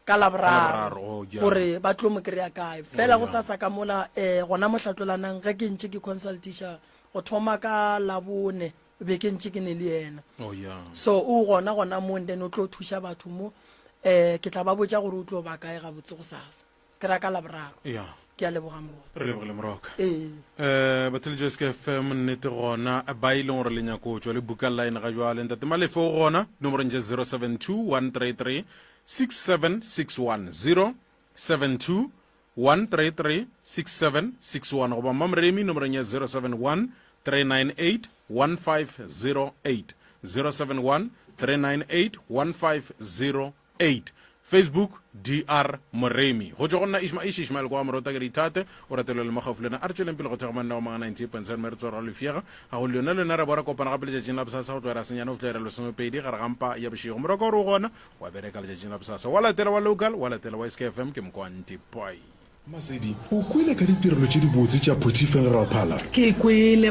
ka laboraro gore ba tlo mo kry-a kae fela go sasa ka mola gona motlhatlolanang ge ke ntse ke consultiša go thoma ka labone be ke ntse ke ne le ena so o gona mo then o tlo thuša batho mo ke tla ba botša gore o tlo ba kae ga botse go sasa ke ra ka laboraro ke a leboga re lebogile moroka batsheletšo sk fm nnete gona ba e leng gore le nyako tswa le buka line ga jwale ntate malefo o gona nomorong je 072 133 6761 072 133 6761 goba mamremi nomorong ya 071 398 1508 071 398 1508 Facebook DR Moremi go tswa gonna Ishmael kwa morota ke ditate o ratelo le magafu lena a re tsweleng pele go thega manna wa mga 90.7 mertso ra le fiega ga go lona lona re bora kopana gape le tšatšing la bosasa go tlwela senyana o tlwela le somepedi ga re gampa ya bošego moroko o re gona wa bereka le tšatšing la bosasa wa latela wa local wa latela wa SKFM ke mokwanti pai Masedi o kwele ka ditirelo tše di botse tša Potchefstroom Phala ke kwele